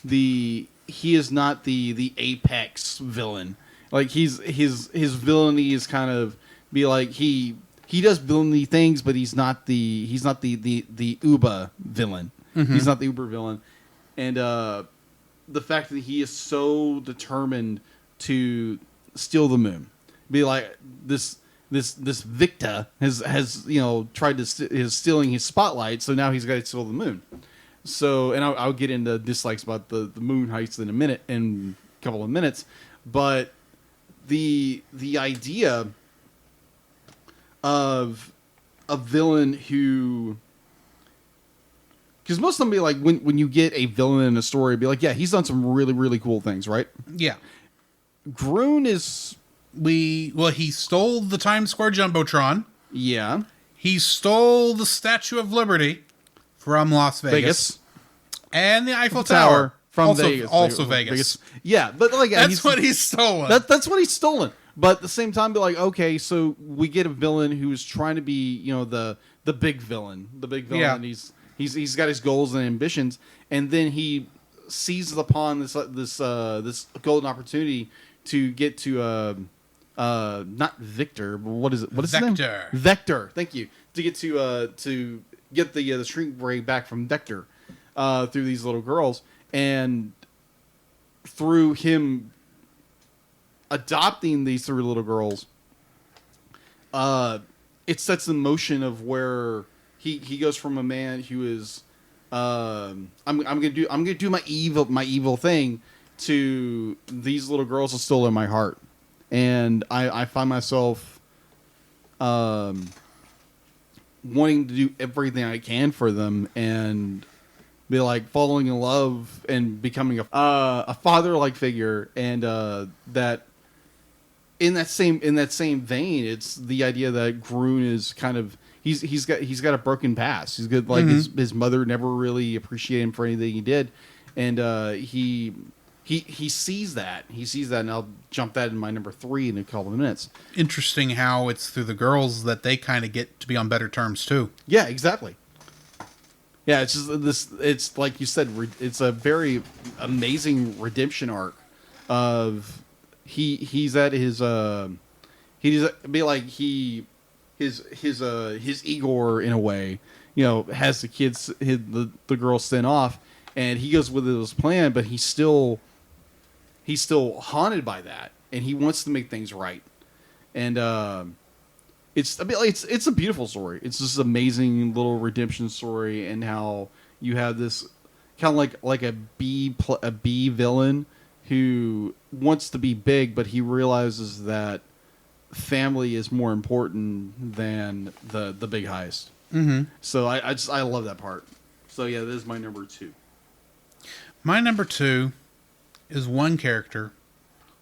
the apex villain. Like his villainy is kind of be like he does villainy things, but he's not the uber villain. Mm-hmm. He's not the uber villain, and the fact that he is so determined to steal the moon, be like this Victor has tried to is stealing his spotlight, so now he's got to steal the moon. So, and I'll get into dislikes about the moon heist in a couple of minutes, but the idea of a villain who, because most of them be like when you get a villain in a story, be like, yeah, he's done some really really cool things, right? Yeah. Groon is he stole the Times Square Jumbotron. Yeah. He stole the Statue of Liberty from Las Vegas. And the Eiffel Tower from Vegas. Also Vegas. Yeah, but like that's what he's stolen. That's what he's stolen. But at the same time, be like, okay, so we get a villain who's trying to be, the big villain. The big villain. Yeah. He's got his goals and ambitions, and then he seizes upon this golden opportunity to get to not Victor, but what is it? What is his name? Vector. Thank you. To get to get the shrink ray back from Vector through these little girls, and through him adopting these three little girls, it sets the motion of where he goes from a man who is I'm gonna do my evil thing to these little girls are still in my heart, and I find myself wanting to do everything I can for them and be like falling in love and becoming a father-like figure, and that in that same vein, it's the idea that Groon is kind of he's got a broken past. He's good, like his mother never really appreciated him for anything he did, and he sees that, and I'll jump that in my number 3 in a couple of minutes. Interesting how it's through the girls that they kind of get to be on better terms too. Yeah, exactly. Yeah, it's just this. It's like you said. It's a very amazing redemption arc of he's at his be like his Igor in a way, you know, has the kids the girls sent off, and he goes with his plan, but he's still haunted by that, and he wants to make things right, and it's a beautiful story. It's just an amazing little redemption story, and how you have this kind of like a B villain who wants to be big, but he realizes that family is more important than the big heist. Mm-hmm. So I love that part. So yeah, this is my number 2. My number 2 is one character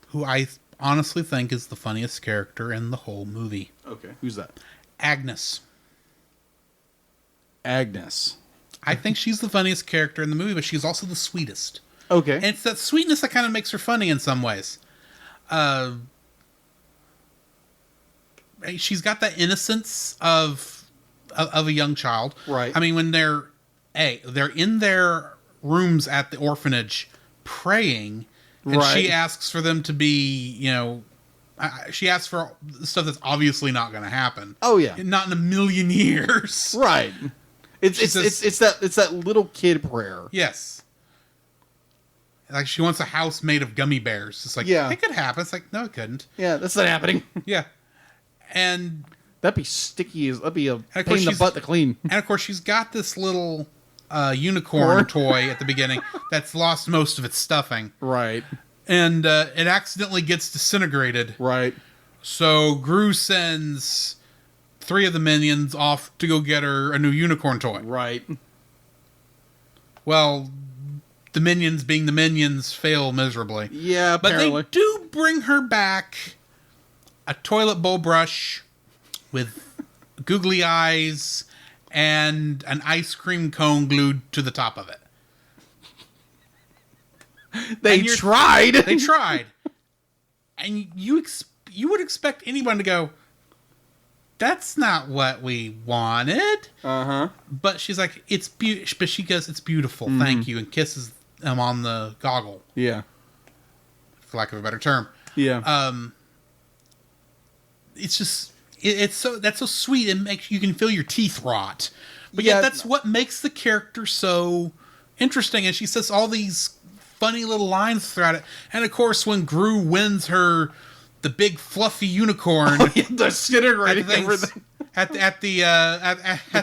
who I honestly think is the funniest character in the whole movie. Okay, who's that? Agnes. I think she's the funniest character in the movie, but she's also the sweetest. Okay. And it's that sweetness that kind of makes her funny in some ways. She's got that innocence of a young child. Right. I mean, when they're in their rooms at the orphanage praying, and right. she asks for them to be, you know, she asks for stuff that's obviously not going to happen. Oh yeah. Not in a million years. Right. It's that little kid prayer. Yes. Like, she wants a house made of gummy bears. It's like, yeah, it could happen. It's like, no, it couldn't. Yeah, that's not happening. Yeah. And that'd be sticky. That'd be a pain in the butt to clean. And of course, she's got this little unicorn toy at the beginning that's lost most of its stuffing. Right. And it accidentally gets disintegrated. Right. So Gru sends 3 of the minions off to go get her a new unicorn toy. Right. Well, the minions, being the minions, fail miserably. Yeah, apparently. But they do bring her back a toilet bowl brush with googly eyes and an ice cream cone glued to the top of it. They tried. They tried. And you would expect anyone to go, that's not what we wanted. Uh-huh. But she's like, but she goes, it's beautiful, thank you, and kisses him on the goggle. Yeah. For lack of a better term. Yeah. It's just, that's so sweet. It makes, you can feel your teeth rot. But yeah, yet that's what makes the character so interesting. And she says all these funny little lines throughout it. And of course, when Gru wins her the big fluffy unicorn, disintegrating everything at the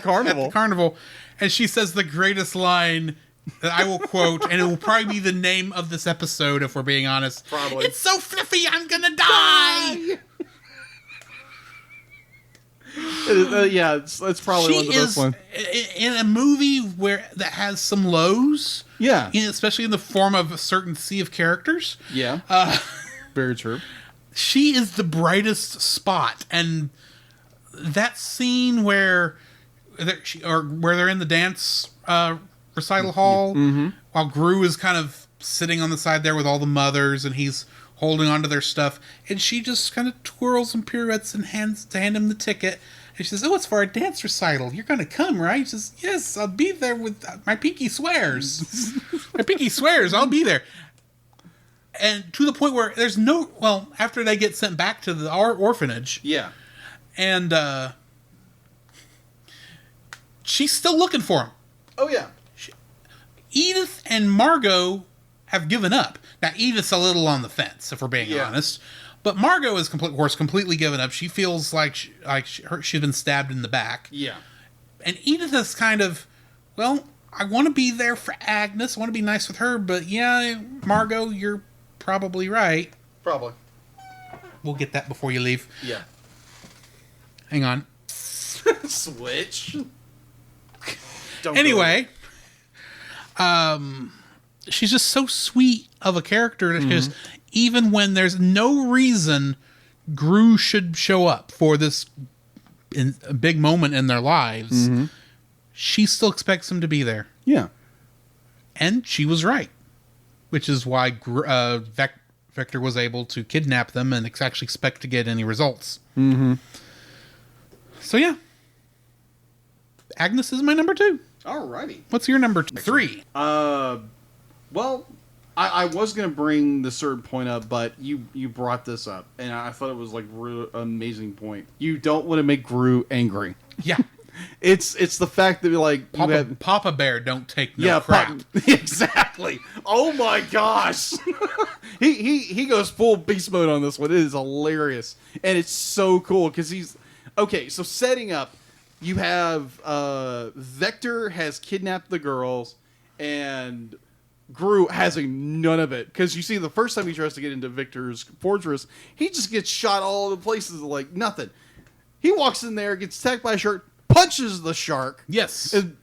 carnival. At the carnival, and she says the greatest line that I will quote, and it will probably be the name of this episode if we're being honest. Probably. It's so fluffy, I'm gonna die. Yeah, it's probably one of the best ones. In a movie that has some lows. Yeah. Especially in the form of a certain sea of characters. Yeah. Very true. She is the brightest spot, and that scene where they're in the dance recital hall, while Gru is kind of sitting on the side there with all the mothers, and he's holding onto their stuff, and she just kind of twirls and pirouettes and hand him the ticket, and she says, "Oh, it's for a dance recital. You're going to come, right?" He says, "Yes, I'll be there with my pinky swears. My pinky swears, I'll be there." And to the point where there's after they get sent back to the orphanage. Yeah. And she's still looking for him. Oh, yeah. Edith and Margot have given up. Now, Edith's a little on the fence, if we're being honest. But Margot is, of course, completely given up. She feels like she's been stabbed in the back. Yeah. And Edith is kind of, well, I want to be there for Agnes. I want to be nice with her. But yeah, Margot, you're probably right. Probably. We'll get that before you leave. Yeah. Hang on. Switch. Anyway, she's just so sweet of a character because even when there's no reason Gru should show up for this a big moment in their lives, she still expects him to be there. Yeah. And she was right, which is why Vector was able to kidnap them and actually expect to get any results. So yeah, Agnes is my number 2. Alrighty. What's your number 3? Well, I was gonna bring the certain point up, but you brought this up, and I thought it was like real amazing point. You don't want to make Gru angry. Yeah. It's the fact that like Papa Bear don't take no crap. Exactly. Oh my gosh. he goes full beast mode on this one. It is hilarious, and it's so cool because he's okay. So setting up, you have Vector has kidnapped the girls, and Gru has none of it because you see the first time he tries to get into Victor's fortress, he just gets shot all over the places like nothing. He walks in there, gets attacked by a shark, punches the shark. Yes. And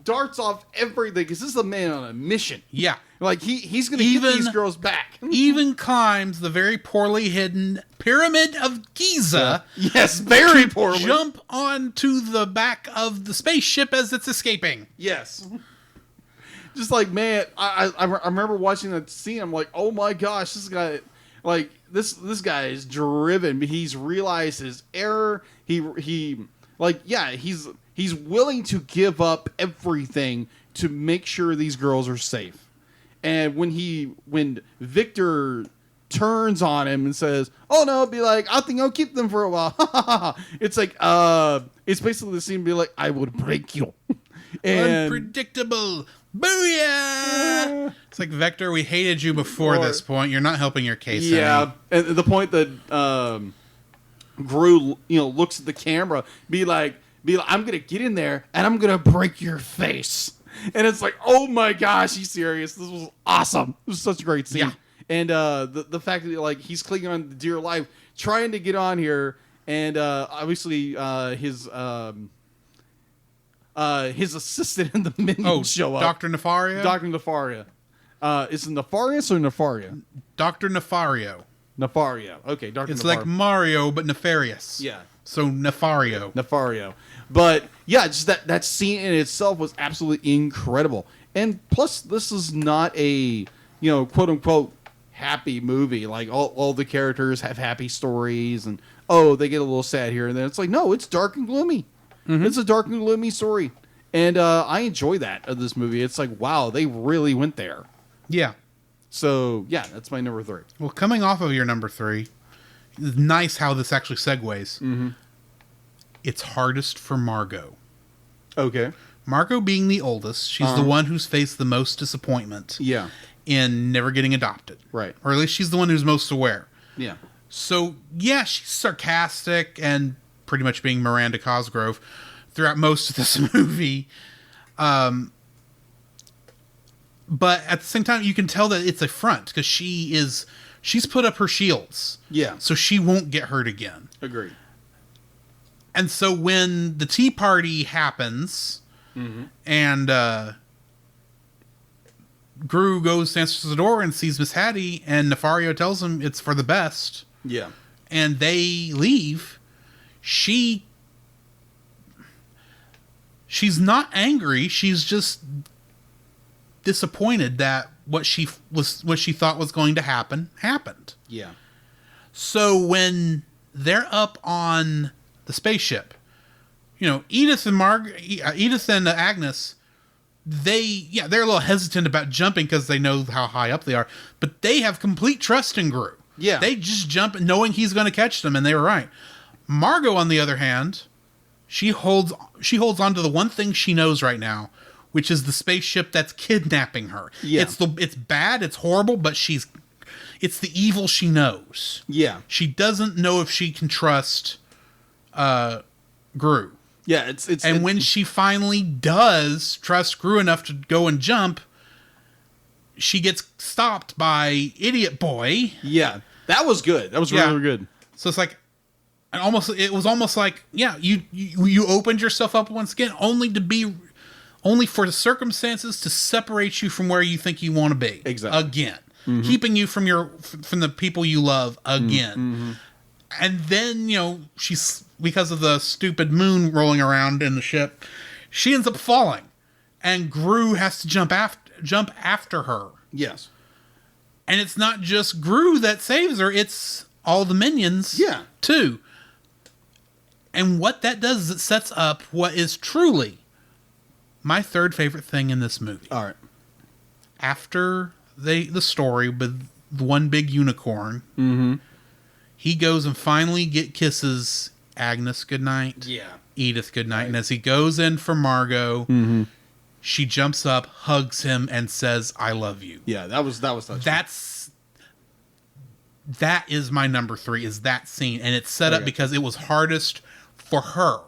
darts off everything because this is a man on a mission. Yeah. Like he's going to get these girls back. Even climbs the very poorly hidden Pyramid of Giza. Yes, very poorly. Jump onto the back of the spaceship as it's escaping. Yes. Just like, man, I remember watching that scene. I'm like, oh my gosh, this guy, like this guy is driven. He's realized his error. He like, yeah, he's willing to give up everything to make sure these girls are safe. And when Victor turns on him and says, "Oh no," be like, "I think I'll keep them for a while." It's like, it's basically the scene be like, "I would break you." And unpredictable. Booyah! It's like, Vector, we hated you before this point. You're not helping your case. Yeah, and the point that Gru, looks at the camera, be like, I'm gonna get in there and I'm gonna break your face. And it's like, oh my gosh, he's serious. This was awesome. It was such a great scene. Yeah. And the fact that like he's clinging on to dear life, trying to get on here, and obviously his assistant and the minions show up. Dr. Nefaria? Dr. Nefaria. Is it Nefarious or Nefaria? Dr. Nefario. Nefario. Okay, Dr. It's Nefario. like Mario, but nefarious. Yeah. So Nefario. Nefario. But yeah, just that scene in itself was absolutely incredible. And plus, this is not a, quote unquote happy movie. Like all the characters have happy stories and they get a little sad here and then. It's like, no, it's dark and gloomy. It's a dark and gloomy story. And I enjoy that of this movie. It's like, wow, they really went there. Yeah. So, yeah, that's my number 3. Well, coming off of your number 3, it's nice how this actually segues. It's hardest for Margot. Okay. Margot being the oldest, she's the one who's faced the most disappointment Yeah. in never getting adopted. Right. Or at least she's the one who's most aware. Yeah. So, yeah, she's sarcastic and pretty much being Miranda Cosgrove throughout most of this movie. But at the same time, you can tell that it's a front because she's put up her shields. Yeah. So she won't get hurt again. Agreed. And so when the tea party happens and Gru goes to answer the door and sees Miss Hattie and Nefario tells him it's for the best. Yeah. And they leave. She's not angry. She's just disappointed that what she thought was going to happen happened. Yeah. So when they're up on the spaceship, Edith and Agnes, they're a little hesitant about jumping because they know how high up they are, but they have complete trust in Gru. Yeah. They just jump knowing he's going to catch them, and they were right. Margot, on the other hand, she holds on to the one thing she knows right now, which is the spaceship that's kidnapping her. Yeah. It's bad, it's horrible, but she's it's the evil she knows. Yeah. She doesn't know if she can trust Gru. Yeah, And when she finally does trust Gru enough to go and jump, she gets stopped by Idiot Boy. Yeah. That was good. That was really good. So it's like, it was almost like, you opened yourself up once again, only for the circumstances to separate you from where you think you want to be. Exactly. Again. Keeping you from the people you love again. And then, she's, because of the stupid moon rolling around in the ship, she ends up falling. And Gru has to jump after her. Yes. And it's not just Gru that saves her, it's all the minions too. And what that does is it sets up what is truly my third favorite thing in this movie. All right. After the story with the one big unicorn, he goes and finally kisses Agnes goodnight. Yeah. Edith goodnight. Right. And as he goes in for Margot, she jumps up, hugs him, and says, "I love you." Yeah, that was touching. That is my number 3, is that scene. And it's set up because it was hardest for her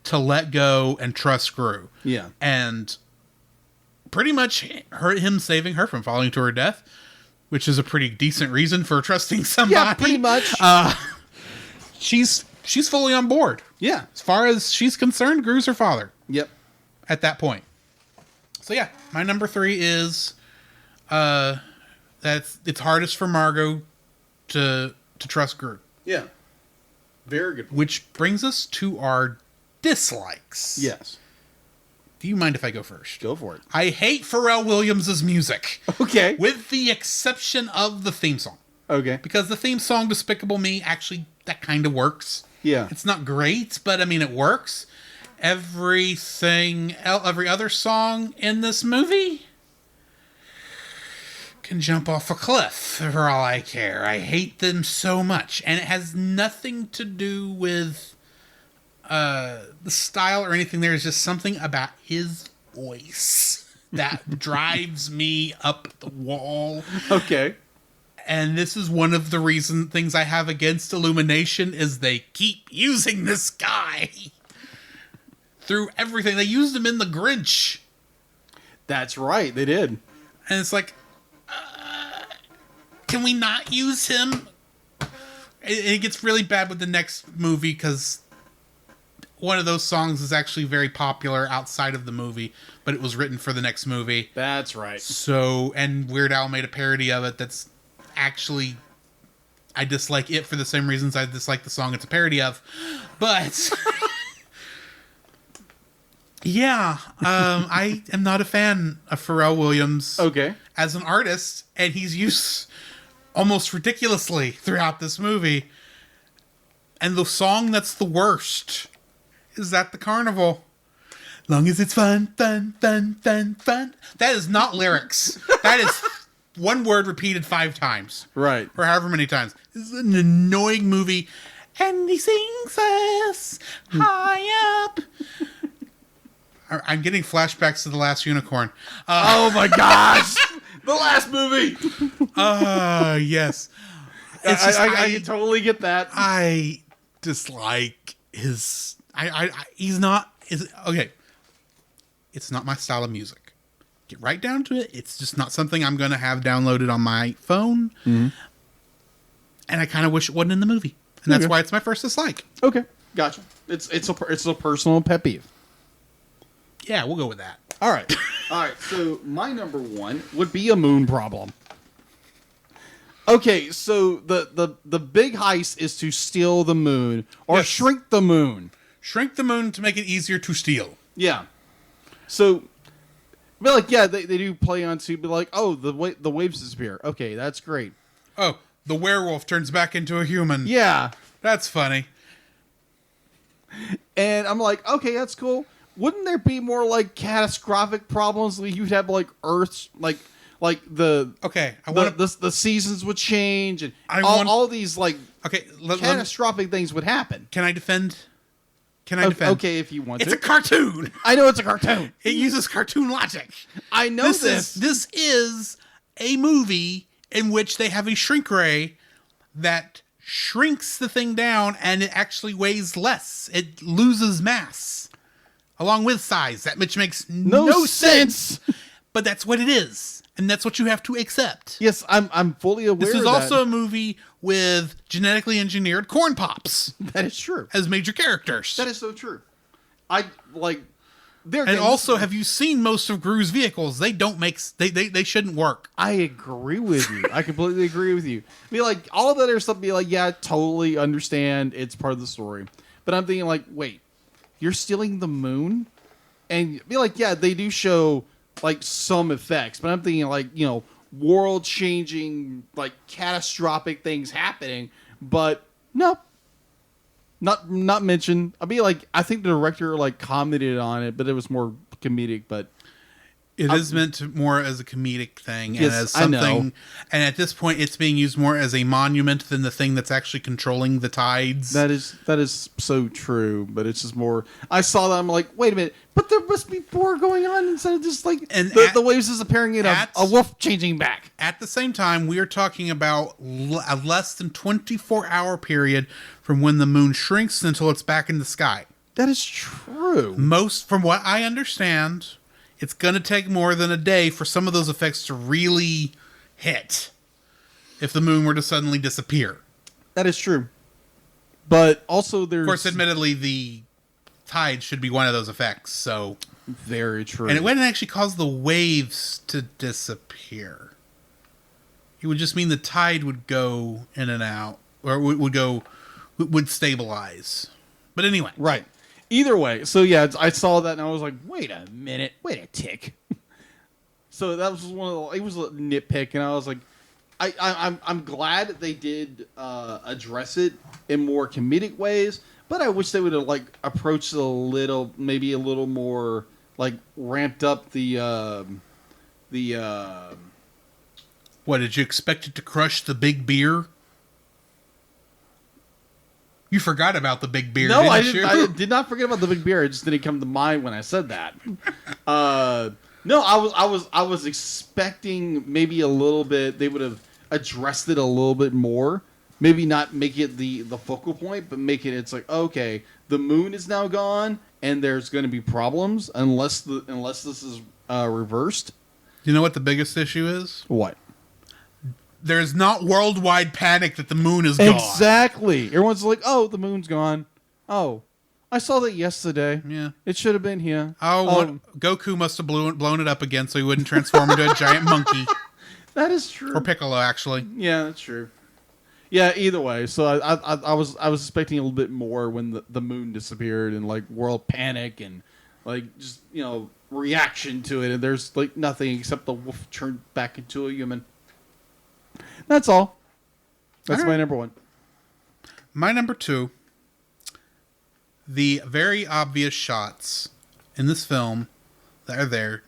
to let go and trust Gru. Yeah. And pretty much him saving her from falling to her death, which is a pretty decent reason for trusting somebody. Yeah, pretty much. She's fully on board. Yeah. As far as she's concerned, Gru's her father. Yep. At that point. So yeah, my number 3 is that it's hardest for Margot to trust Gru. Yeah. Very good. Which brings us to our dislikes. Yes. Do you mind if I go first? Go for it. I hate Pharrell Williams' music. Okay. With the exception of the theme song. Okay. Because the theme song, Despicable Me, actually, that kind of works. Yeah. It's not great, but I mean, it works. Every other song in this movie can jump off a cliff for all I care. I hate them so much. And it has nothing to do with the style or anything. There's just something about his voice that drives me up the wall. Okay. And this is one of the things I have against Illumination is they keep using this guy through everything. They used him in The Grinch. That's right, they did. And it's like, can we not use him? It gets really bad with the next movie because one of those songs is actually very popular outside of the movie, but it was written for the next movie. That's right. So, and Weird Al made a parody of it that's actually, I dislike it for the same reasons I dislike the song it's a parody of. But yeah, I am not a fan of Pharrell Williams as an artist, and he's used almost ridiculously throughout this movie. And the song that's the worst is At the Carnival. Long as it's fun, fun, fun, fun, fun. That is not lyrics. That is one word repeated 5 times. Right. Or however many times. This is an annoying movie. And he sings us high up. I'm getting flashbacks to The Last Unicorn. Oh my gosh! The last movie! Yes. I can totally get that. I dislike his... he's not... Okay. It's not my style of music. Get right down to it. It's just not something I'm going to have downloaded on my phone. Mm-hmm. And I kind of wish it wasn't in the movie. And that's why it's my first dislike. Okay. Gotcha. It's a personal pet peeve. Yeah, we'll go with that. All right. All right. So my number 1 would be a moon problem. Okay, so the big heist is to steal the moon or shrink the moon. Shrink the moon to make it easier to steal. Yeah. So, but like, yeah, they do play on to be like, oh, the waves disappear. Okay, that's great. Oh, the werewolf turns back into a human. Yeah. That's funny. And I'm like, okay, that's cool. Wouldn't there be more like catastrophic problems? Like you'd have like Earth's like the the seasons would change and all these like catastrophic things would happen. Can I defend? Okay, if you want to. It's a cartoon. I know it's a cartoon. It uses cartoon logic. I know this. This is a movie in which they have a shrink ray that shrinks the thing down and it actually weighs less. It loses mass along with size, that which makes no sense. But that's what it is, and that's what you have to accept. Yes, I'm fully aware. This is of also that. a movie with genetically engineered corn pops That is true. as major characters. That is so true. I like. And also, have you seen most of Gru's vehicles? They don't make they shouldn't work. I agree with you. I completely agree with you. Be like all of that other stuff. Be like, yeah, I totally understand. It's part of the story. But I'm thinking like, wait, you're stealing the moon, and be like, yeah, they do show like some effects. But I'm thinking like, world changing, like catastrophic things happening. But no. Not mentioned. I'll be like, I think the director like commented on it, but it was more comedic. But it is meant more as a comedic thing, Yes, and as I know. something. And at this point, it's being used more as a monument than the thing that's actually controlling the tides. that is so true. But it's just more. I saw that. I'm like, wait a minute. But there must be more going on instead of just like And the waves disappearing and at- a wolf changing back. At the same time, we are talking about a less than 24-hour period from when the moon shrinks until it's back in the sky. That is true. Most, from what I understand, it's going to take more than a day for some of those effects to really hit if the moon were to suddenly disappear. That is true. But also there's Of course, admittedly, the tide should be one of those effects, so... very true. And it wouldn't actually cause the waves to disappear. It would just mean the tide would go in and out, or would stabilize. But anyway. Right. Either way, so yeah, I saw that and I was like, wait a minute, wait a tick. So that was it was a nitpick, and I was like, I'm glad that they did address it in more comedic ways, but I wish they would have like approached it maybe a little more like ramped up the What, did you expect it to crush the big beer? You forgot about the big beer, No, didn't I you? didn't. I did not forget about the big beer. It just didn't come to mind when I said that. No, I was expecting maybe a little bit. They would have addressed it a little bit more. Maybe not make it the focal point, but make it. It's like, okay, the moon is now gone, and there's going to be problems unless this is reversed. You know what the biggest issue is? What? There's not worldwide panic that the moon is gone. Exactly. Everyone's like, oh, the moon's gone. Oh, I saw that yesterday. Yeah. It should have been here. Goku must have blown it up again so he wouldn't transform into a giant monkey. That is true. Or Piccolo, actually. Yeah, that's true. Yeah, either way. So I was expecting a little bit more when the moon disappeared and like world panic and like just reaction to it, and there's like nothing except the wolf turned back into a human. That's all. That's All my right. number one. My number two, the very obvious shots in this film that are there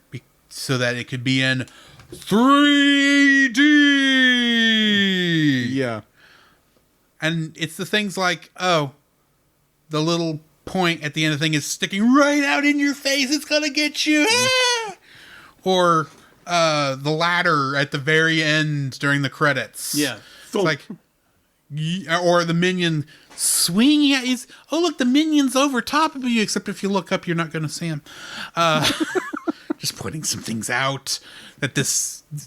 so that it could be in 3D. Yeah. And it's the things like, the little point at the end of the thing is sticking right out in your face. It's going to get you. Ah! Or the ladder at the very end during the credits. Yeah. It's like, or the minion swinging at you. Oh, look, the minion's over top of you, except if you look up, you're not going to see him. Just pointing some things out that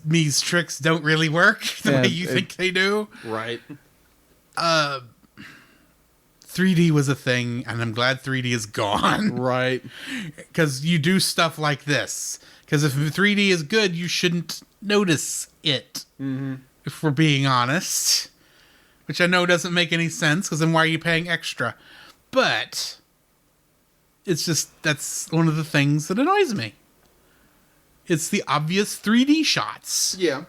these tricks don't really work the way you think they do. Right. 3D was a thing, and I'm glad 3D is gone. Right. Because you do stuff like this. Because if 3D is good, you shouldn't notice it. Mm-hmm. If we're being honest. Which I know doesn't make any sense, because then why are you paying extra? But it's just, that's one of the things that annoys me. It's the obvious 3D shots. Yeah.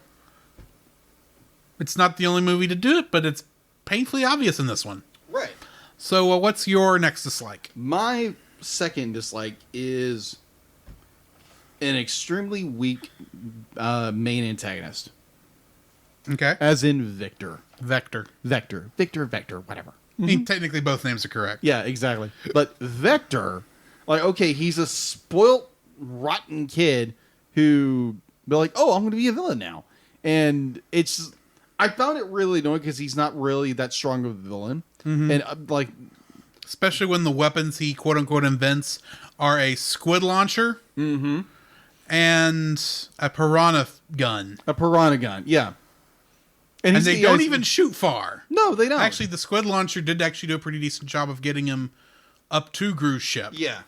It's not the only movie to do it, but it's painfully obvious in this one. Right. So what's your next dislike? My second dislike is an extremely weak main antagonist. Okay. As in Victor. Vector. Victor, whatever. I mean, technically both names are correct. Yeah, exactly. But Vector, like, okay, he's a spoilt, rotten kid who be like, oh, I'm going to be a villain now. And I found it really annoying because he's not really that strong of a villain. And like, Especially when the weapons he quote unquote invents are a squid launcher and a piranha gun. a piranha gun, yeah. And he's- they he don't has- even shoot far. No, they don't. Actually, the squid launcher did actually do a pretty decent job of getting him up to Gru's ship. yeah.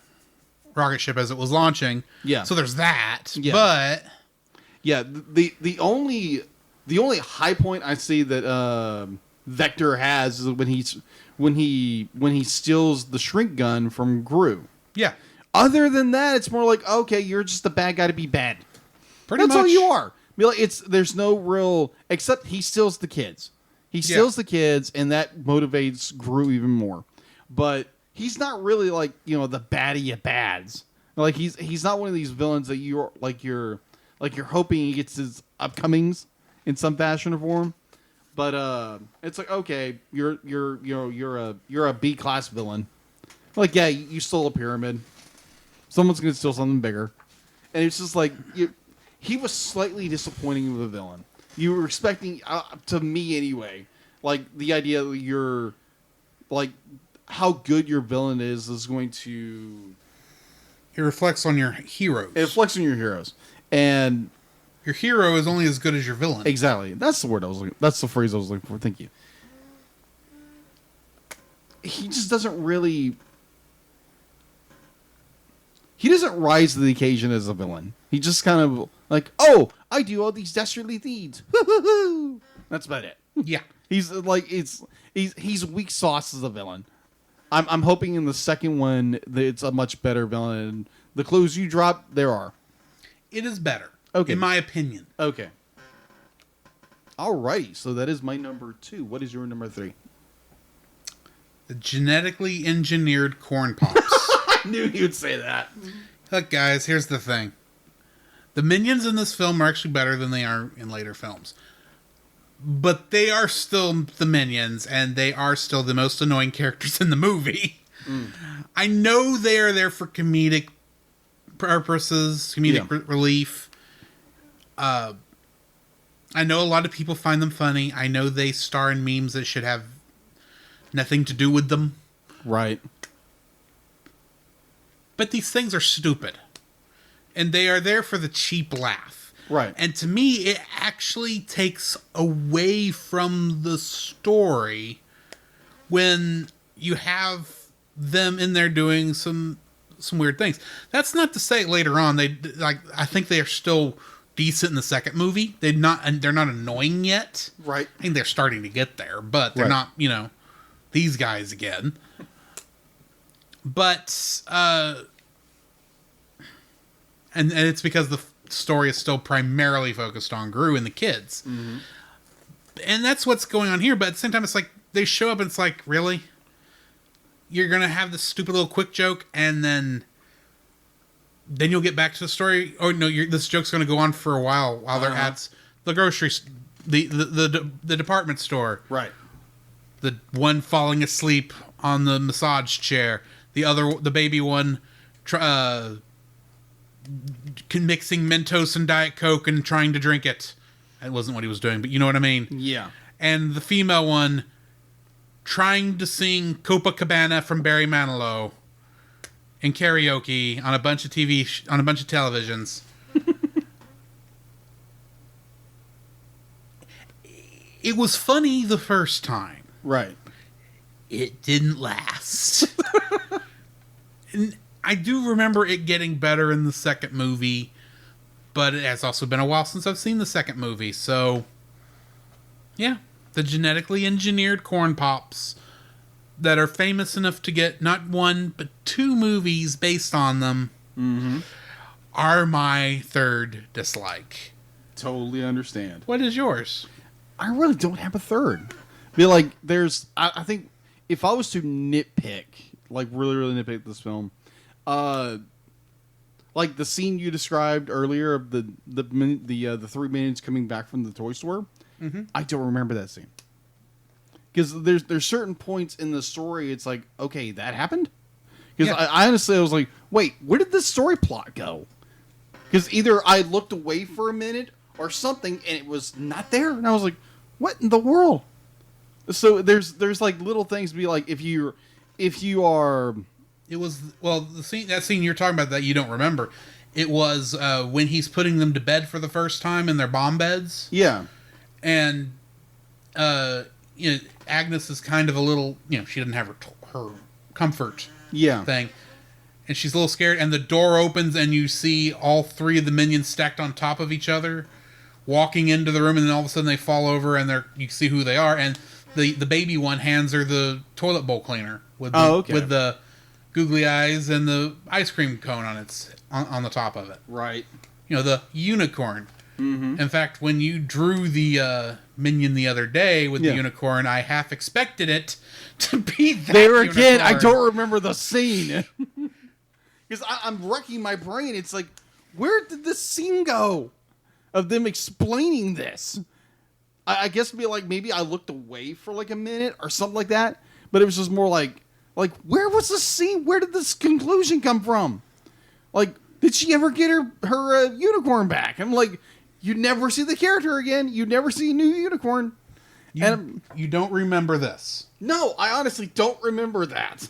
Rocket ship as it was launching. Yeah. So there's that. Yeah. But Yeah, the only high point I see that Vector has is when he steals the shrink gun from Gru. yeah, Other than that, it's more like, okay, you're just a bad guy to be bad. pretty That's much all you are. I mean, like, there's no real, except he steals the kids. He steals the kids, and that motivates Gru even more. But he's not really like, the baddie of bads. Like he's not one of these villains that you're hoping he gets his upcomings in some fashion or form. But it's like, okay, you're a B class villain. Like, yeah, you stole a pyramid. Someone's gonna steal something bigger, and it's just like he was slightly disappointing of a villain. You were expecting, to me anyway, like the idea that you're like how good your villain is going to it reflects on your heroes. it reflects on your heroes, and Your hero is only as good as your villain. exactly that's the word I was looking. That's the phrase I was looking for. Thank you. He just doesn't really. He doesn't rise to the occasion as a villain. He just kind of like, oh, I do all these dastardly deeds. That's about it. Yeah. He's like he's weak sauce as a villain. I'm hoping in the second one that it's a much better villain. The clues you drop, there are. It is better. Okay. In my opinion. Okay. Alrighty, so that is my number 2. What is your number 3? The genetically engineered corn pops. I knew you'd say that. Look, guys, here's the thing. The minions in this film are actually better than they are in later films. But they are still the minions, and they are still the most annoying characters in the movie. I know they are there for comedic purposes, comedic relief. I know a lot of people find them funny. I know they star in memes that should have nothing to do with them. Right. But these things are stupid. And they are there for the cheap laugh. Right. And to me, it actually takes away from the story when you have them in there doing some weird things. That's not to say later on I think they are still decent in the second movie. They're not annoying yet. Right. I think they're starting to get there, but they're not, these guys again. But and it's because the story is still primarily focused on Gru and the kids. Mm-hmm. And that's what's going on here, but at the same time it's like they show up and it's like, really? You're going to have this stupid little quick joke and then you'll get back to the story? Or no, this joke's going to go on for a while they're at the grocery the department store. Right. The one falling asleep on the massage chair, the baby one mixing Mentos and Diet Coke and trying to drink it. That wasn't what he was doing, but you know what I mean? Yeah. And the female one trying to sing Copacabana from Barry Manilow in karaoke on a bunch of on a bunch of televisions. It was funny the first time. Right. It didn't last. And I do remember it getting better in the second movie, but it has also been a while since I've seen the second movie. So, yeah, the genetically engineered corn pops that are famous enough to get not one, but 2 movies based on them are my third dislike. Totally understand. What is yours? I really don't have a third. Be like, I think if I was to nitpick, like really, really nitpick this film, like the scene you described earlier of the 3 minions coming back from the toy store, I don't remember that scene. Because there's certain points in the story, it's like, okay, that happened? Because I honestly, I was like, wait, where did this story plot go? Because either I looked away for a minute, or something, and it was not there. And I was like, what in the world? So there's like little things be like if you are. It was, well, that scene you're talking about that you don't remember. It was when he's putting them to bed for the first time in their bomb beds. Yeah. And Agnes is kind of a little, she doesn't have her comfort thing. And she's a little scared, and the door opens, and you see all three of the minions stacked on top of each other, walking into the room, and then all of a sudden they fall over, and you see who they are, and the baby one hands her the toilet bowl cleaner with the googly eyes and the ice cream cone on the top of it. Right. The unicorn. Mm-hmm. In fact, when you drew the minion the other day with the unicorn, I half expected it to be that there unicorn. again. I don't remember the scene because I'm wrecking my brain. It's like, where did this scene go of them explaining this? I guess maybe I looked away for like a minute or something like that, but it was just more like where was the scene? Where did this conclusion come from? Like, did she ever get her unicorn back? I'm like, you never see the character again. You never see a new unicorn. You don't remember this. No, I honestly don't remember that.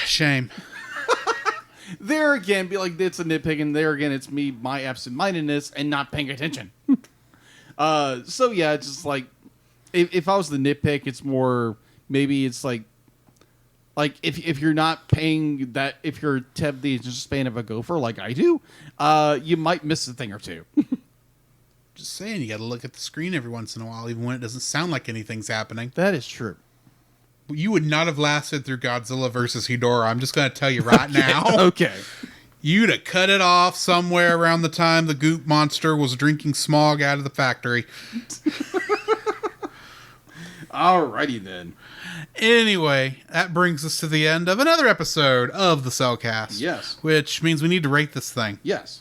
Shame. There again, be like, it's a nitpick, and there again, it's me, my absent-mindedness, and not paying attention. So yeah, it's just like, if I was the nitpick, it's more, maybe it's like if you're not paying that, if you're the attention span of a gopher like I do, you might miss a thing or two. Just saying, you got to look at the screen every once in a while, even when it doesn't sound like anything's happening. That is true. You would not have lasted through Godzilla versus Ghidorah. I'm just going to tell you right now. Okay. You'd have cut it off somewhere around the time the goop monster was drinking smog out of the factory. Alrighty then. Anyway, that brings us to the end of another episode of the Cellcast. Yes. Which means we need to rate this thing. Yes.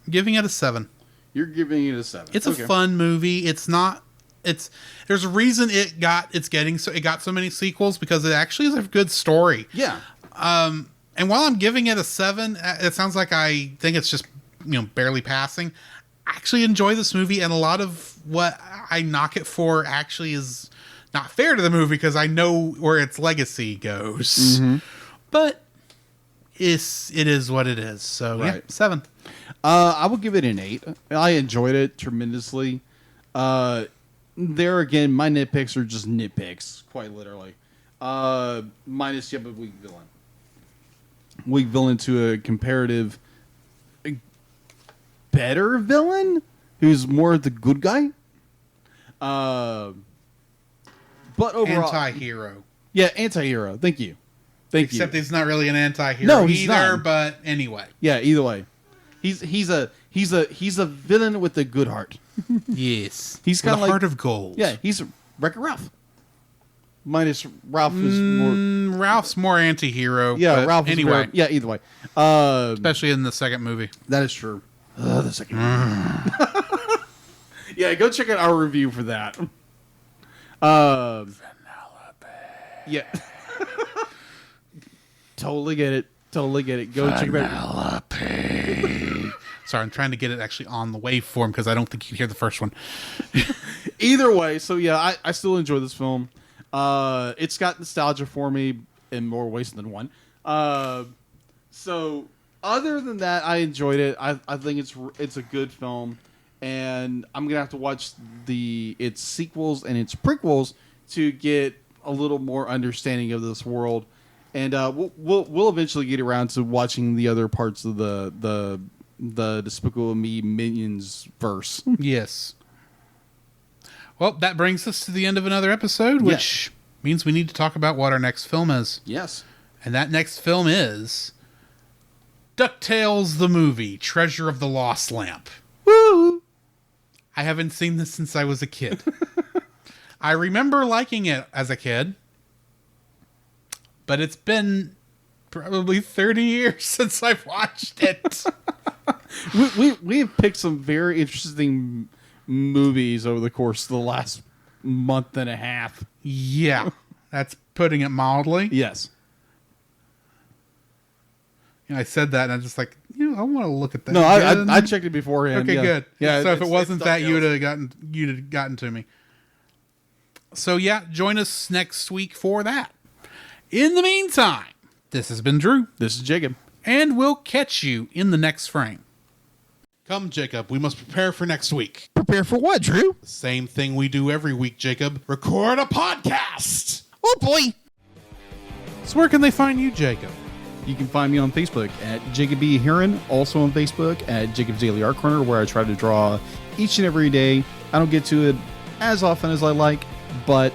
I'm giving it a 7. You're giving it a 7. It's a fun movie. There's a reason it got so many sequels, because it actually is a good story. Yeah. And while I'm giving it a 7, it sounds like I think it's just, barely passing. I actually enjoy this movie, and a lot of what I knock it for actually is not fair to the movie, because I know where its legacy goes. Mm-hmm. But it is what it is. So, right. Yeah, 7. I will give it an 8. I enjoyed it tremendously. There again, my nitpicks are just nitpicks, quite literally. Minus you have a weak villain. Weak villain to a comparative better villain who's more the good guy. But overall, Anti-hero. Yeah, anti-hero. Thank you. Except he's not really an anti-hero no, he's either, not. But anyway. Yeah, either way. He's a villain with a good heart. Yes. He's kind of like heart of gold. Yeah, he's Wreck-It Ralph. Minus Ralph is more. Ralph's more anti-hero. Yeah, Ralph. Anyway, yeah, either way. especially in the second movie. That is true. The second. Yeah, go check out our review for that. Vanellope. Yeah. Totally get it. Go check it out. Vanellope. Sorry, I'm trying to get it actually on the waveform because I don't think you can hear the first one. Either way, so yeah, I still enjoy this film. It's got nostalgia for me in more ways than one. So other than that, I enjoyed it. I think it's a good film, and I'm gonna have to watch its sequels and its prequels to get a little more understanding of this world. And we'll eventually get around to watching the other parts of the Despicable Me Minions verse. Yes. Well, that brings us to the end of another episode, which means we need to talk about what our next film is. Yes. And that next film is DuckTales the Movie, Treasure of the Lost Lamp. Woo! I haven't seen this since I was a kid. I remember liking it as a kid, but it's been probably 30 years since I've watched it. we have picked some very interesting movies over the course of the last month and a half. Yeah, that's putting it mildly. Yes. I said that and I'm just like, I want to look at that. No, again. I checked it beforehand. Okay, yeah. good. Yeah. So if it wasn't that, stuff you'd have gotten to me. So yeah, join us next week for that. In the meantime, this has been Drew, This is Jacob. and we'll catch you in the next frame. Come, Jacob, we must prepare for next week. Prepare for what, Drew? Same thing we do every week, Jacob. Record a podcast! Oh boy. So where can they find you, Jacob? You can find me on Facebook at Jacob B. Heron, also on Facebook at Jacob's Daily Art Corner, where I try to draw each and every day. I don't get to it as often as I like, but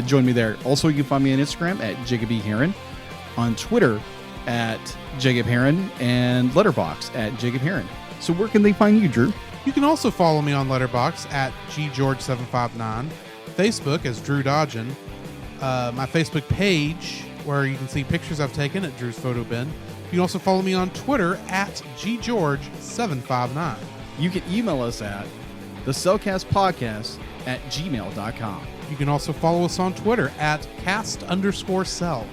join me there. Also, you can find me on Instagram at Jacob B. Heron, on Twitter at Jacob Heron, and Letterboxd at Jacob Heron. So where can they find you, Drew? You can also follow me on Letterboxd at ggeorge759, Facebook as Drew Dodgen, my Facebook page where you can see pictures I've taken at Drew's Photo Bin. You can also follow me on Twitter at ggeorge759. You can email us at thecellcastpodcast@gmail.com. You can also follow us on Twitter at cast_cell.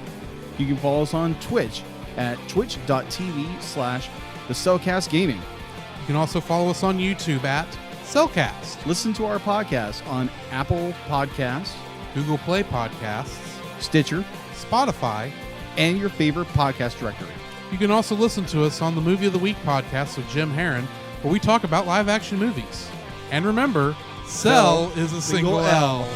You can follow us on Twitch at twitch.tv/thecellcastgaming. You can also follow us on YouTube at Cellcast, Listen to our podcast on Apple Podcasts, Google Play Podcasts, Stitcher, Spotify. and your favorite podcast directory. You can also listen to us on the Movie of the Week podcast with Jim Heron, where we talk about live action movies. And remember, Cell is a single L.